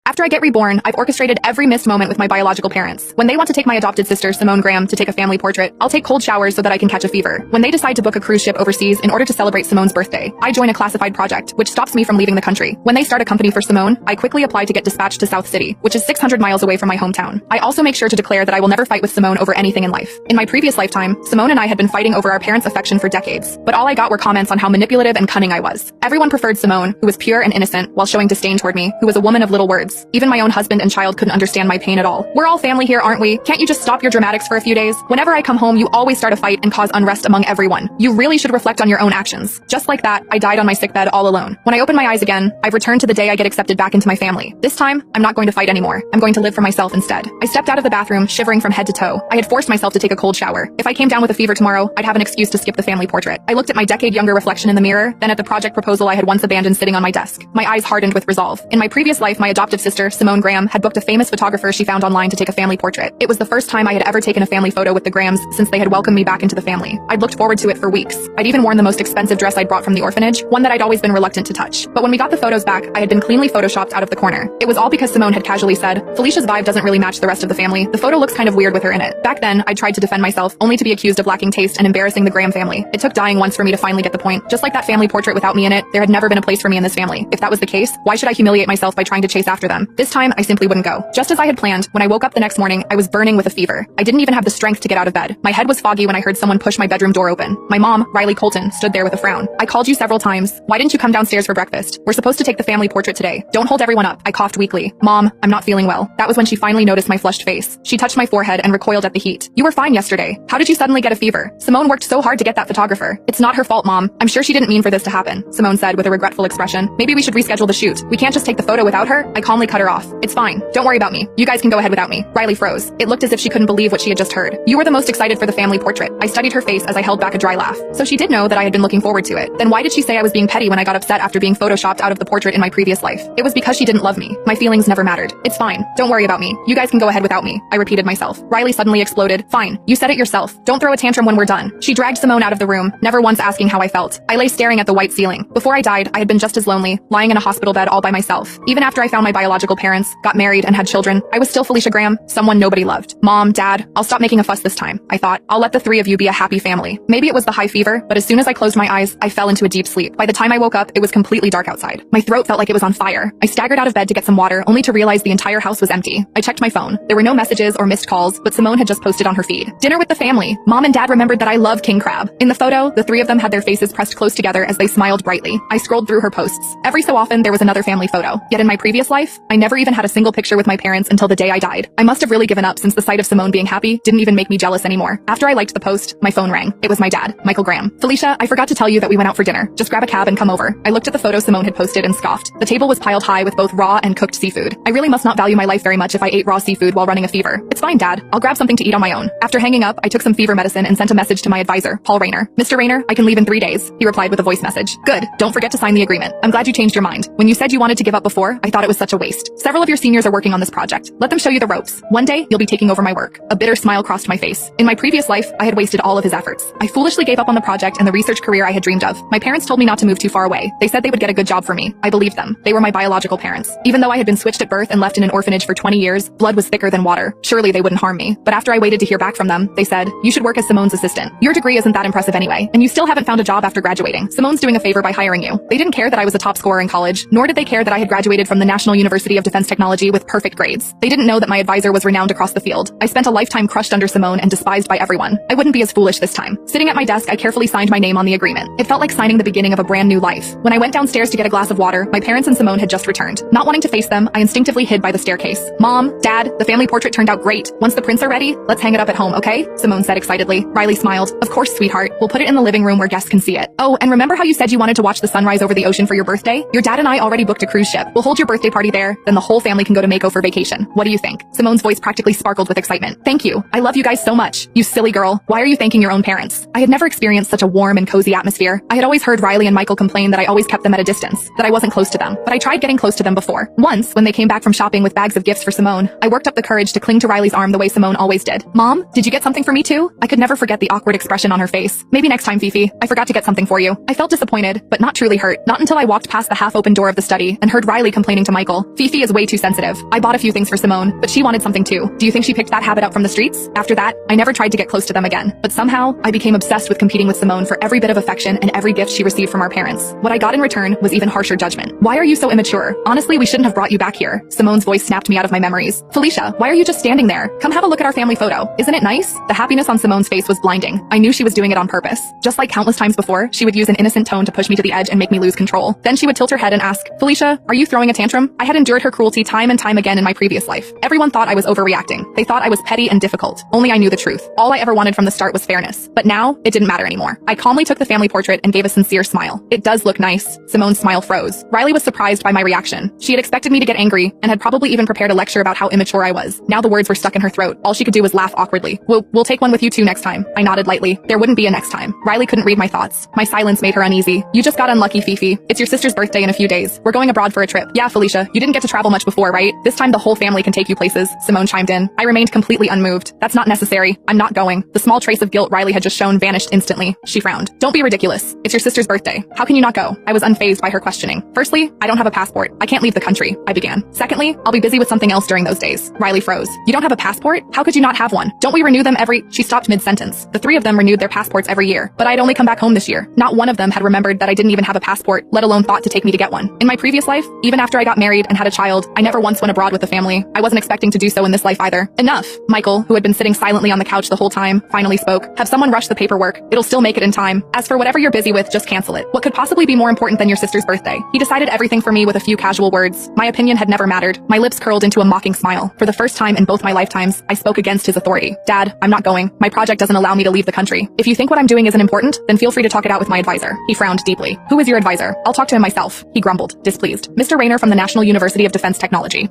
After I get reborn, I've orchestrated every missed moment with my biological parents. When they want to take my adopted sister, Simone Graham, to take a family portrait, I'll take cold showers so that I can catch a fever. When they decide to book a cruise ship overseas in order to celebrate Simone's birthday, I join a classified project, which stops me from leaving the country. When they start a company for Simone, I quickly apply to get dispatched to South City, which is 600 miles away from my hometown. I also make sure to declare that I will never fight with Simone over anything in life. In my previous lifetime, Simone and I had been fighting over our parents' affection for decades, but all I got were comments on how manipulative and cunning I was. Everyone preferred Simone, who was pure and innocent, while showing disdain toward me, who was a woman of little words. Even my own husband and child couldn't understand my pain at all. We're all family here, aren't we? Can't you just stop your dramatics for a few days? Whenever I come home, you always start a fight and cause unrest among everyone. You really should reflect on your own actions. Just like that, I died on my sickbed all alone. When I open my eyes again, I've returned to the day I get accepted back into my family. This time, I'm not going to fight anymore. I'm going to live for myself instead. I stepped out of the bathroom, shivering from head to toe. I had forced myself to take a cold shower. If I came down with a fever tomorrow, I'd have an excuse to skip the family portrait. I looked at my decade-younger reflection in the mirror, then at the project proposal I had once abandoned sitting on my desk. My eyes hardened with resolve. In my previous life, my adoptive sister, Simone Graham, had booked a famous photographer she found online to take a family portrait. It was the first time I had ever taken a family photo with the Grahams since they had welcomed me back into the family. I'd looked forward to it for weeks. I'd even worn the most expensive dress I'd brought from the orphanage, one that I'd always been reluctant to touch. But when we got the photos back, I had been cleanly photoshopped out of the corner. It was all because Simone had casually said, "Felicia's vibe doesn't really match the rest of the family. The photo looks kind of weird with her in it." Back then, I tried to defend myself, only to be accused of lacking taste and embarrassing the Graham family. It took dying once for me to finally get the point. Just like that family portrait without me in it, there had never been a place for me in this family. If that was the case, why should I humiliate myself by trying to chase after them? This time, I simply wouldn't go. Just as I had planned, when I woke up the next morning, I was burning with a fever. I didn't even have the strength to get out of bed. My head was foggy when I heard someone push my bedroom door open. My mom, Riley Colton, stood there with a frown. "I called you several times. Why didn't you come downstairs for breakfast? We're supposed to take the family portrait today. Don't hold everyone up." I coughed weakly. "Mom, I'm not feeling well." That was when she finally noticed my flushed face. She touched my forehead and recoiled at the heat. "You were fine yesterday. How did you suddenly get a fever? Simone worked so hard to get that photographer. It's not her fault, Mom. I'm sure she didn't mean for this to happen," Simone said with a regretful expression. "Maybe we should reschedule the shoot. We can't just take the photo without her." I calmly cut her off. "It's fine. Don't worry about me. You guys can go ahead without me." Riley froze. It looked as if she couldn't believe what she had just heard. "You were the most excited for the family portrait." I studied her face as I held back a dry laugh. So she did know that I had been looking forward to it. Then why did she say I was being petty when I got upset after being photoshopped out of the portrait in my previous life? It was because she didn't love me. My feelings never mattered. "It's fine. Don't worry about me. You guys can go ahead without me," I repeated myself. Riley suddenly exploded. "Fine. You said it yourself. Don't throw a tantrum when we're done." She dragged Simone out of the room, never once asking how I felt. I lay staring at the white ceiling. Before I died, I had been just as lonely, lying in a hospital bed all by myself. Even after I found my biological parents, got married, and had children, I was still Felicia Graham, someone nobody loved. "Mom, Dad, I'll stop making a fuss this time," I thought. "I'll let the three of you be a happy family." Maybe it was the high fever, but as soon as I closed my eyes, I fell into a deep sleep. By the time I woke up, it was completely dark outside. My throat felt like it was on fire. I staggered out of bed to get some water, only to realize the entire house was empty. I checked my phone. There were no messages or missed calls, but Simone had just posted on her feed. "Dinner with the family. Mom and Dad remembered that I love king crab." In the photo, the three of them had their faces pressed close together as they smiled brightly. I scrolled through her posts. Every so often, there was another family photo. Yet in my previous life, I never even had a single picture with my parents until the day I died. I must have really given up since the sight of Simone being happy didn't even make me jealous anymore. After I liked the post, my phone rang. It was my dad, Michael Graham. "Felicia, I forgot to tell you that we went out for dinner. Just grab a cab and come over." I looked at the photo Simone had posted and scoffed. The table was piled high with both raw and cooked seafood. I really must not value my life very much if I ate raw seafood while running a fever. "It's fine, Dad. I'll grab something to eat on my own." After hanging up, I took some fever medicine and sent a message to my advisor, Paul Rayner. "Mr. Rayner, I can leave in 3 days." He replied with a voice message. "Good. Don't forget to sign the agreement. I'm glad you changed your mind. When you said you wanted to give up before, I thought it was such a waste. Several of your seniors are working on this project. Let them show you the ropes. One day, you'll be taking over my work." A bitter smile crossed my face. In my previous life, I had wasted all of his efforts. I foolishly gave up on the project and the research career I had dreamed of. My parents told me not to move too far away. They said they would get a good job for me. I believed them. They were my biological parents. Even though I had been switched at birth and left in an orphanage for 20 years, blood was thicker than water. Surely they wouldn't harm me. But after I waited to hear back from them, they said, "You should work as Simone's assistant. Your degree isn't that impressive anyway, and you still haven't found a job after graduating. Simone's doing a favor by hiring you." They didn't care that I was a top scorer in college, nor did they care that I had graduated from the National University University of Defense Technology with perfect grades. They didn't know that my advisor was renowned across the field. I spent a lifetime crushed under Simone and despised by everyone. I wouldn't be as foolish this time. Sitting at my desk, I carefully signed my name on the agreement. It felt like signing the beginning of a brand new life. When I went downstairs to get a glass of water, my parents and Simone had just returned. Not wanting to face them, I instinctively hid by the staircase. Mom, Dad, the family portrait turned out great. Once the prints are ready, let's hang it up at home, okay? Simone said excitedly. Riley smiled. Of course, sweetheart. We'll put it in the living room where guests can see it. Oh, and remember how you said you wanted to watch the sunrise over the ocean for your birthday? Your dad and I already booked a cruise ship. We'll hold your birthday party there, then the whole family can go to Mako for vacation. What do you think? Simone's voice practically sparkled with excitement. Thank you. I love you guys so much. You silly girl. Why are you thanking your own parents? I had never experienced such a warm and cozy atmosphere. I had always heard Riley and Michael complain that I always kept them at a distance, that I wasn't close to them. But I tried getting close to them before. Once, when they came back from shopping with bags of gifts for Simone, I worked up the courage to cling to Riley's arm the way Simone always did. Mom, did you get something for me too? I could never forget the awkward expression on her face. Maybe next time, Fifi. I forgot to get something for you. I felt disappointed, but not truly hurt. Not until I walked past the half-open door of the study and heard Riley complaining to Michael. Fifi is way too sensitive. I bought a few things for Simone, but she wanted something too. Do you think she picked that habit up from the streets? After that, I never tried to get close to them again. But somehow, I became obsessed with competing with Simone for every bit of affection and every gift she received from our parents. What I got in return was even harsher judgment. Why are you so immature? Honestly, we shouldn't have brought you back here. Simone's voice snapped me out of my memories. Felicia, why are you just standing there? Come have a look at our family photo. Isn't it nice? The happiness on Simone's face was blinding. I knew she was doing it on purpose. Just like countless times before, she would use an innocent tone to push me to the edge and make me lose control. Then she would tilt her head and ask, Felicia, are you throwing a tantrum? I had endured her cruelty time and time again in my previous life. Everyone thought I was overreacting. They thought I was petty and difficult. Only I knew the truth. All I ever wanted from the start was fairness. But now, it didn't matter anymore. I calmly took the family portrait and gave a sincere smile. It does look nice. Simone's smile froze. Riley was surprised by my reaction. She had expected me to get angry and had probably even prepared a lecture about how immature I was. Now the words were stuck in her throat. All she could do was laugh awkwardly. We'll take one with you too next time. I nodded lightly. There wouldn't be a next time. Riley couldn't read my thoughts. My silence made her uneasy. You just got unlucky, Fifi. It's your sister's birthday in a few days. We're going abroad for a trip. Yeah, Felicia, you didn't get to travel much before, right? This time the whole family can take you places. Simone chimed in. I remained completely unmoved. That's not necessary. I'm not going. The small trace of guilt Riley had just shown vanished instantly. She frowned. Don't be ridiculous. It's your sister's birthday. How can you not go? I was unfazed by her questioning. Firstly, I don't have a passport. I can't leave the country, I began. Secondly, I'll be busy with something else during those days. Riley froze. You don't have a passport? How could you not have one? Don't we renew them every— She stopped mid-sentence. The three of them renewed their passports every year, but I'd only come back home this year. Not one of them had remembered that I didn't even have a passport, let alone thought to take me to get one. In my previous life, even after I got married and had a child, I never once went abroad with the family. I wasn't expecting to do so in this life either. Enough. Michael, who had been sitting silently on the couch the whole time, finally spoke. Have someone rush the paperwork. It'll still make it in time. As for whatever you're busy with, just cancel it. What could possibly be more important than your sister's birthday? He decided everything for me with a few casual words. My opinion had never mattered. My lips curled into a mocking smile. For the first time in both my lifetimes, I spoke against his authority. Dad, I'm not going. My project doesn't allow me to leave the country. If you think what I'm doing isn't important, then feel free to talk it out with my advisor. He frowned deeply. Who is your advisor? I'll talk to him myself. He grumbled, displeased. Mr. Rayner from the National University of Defense Technology.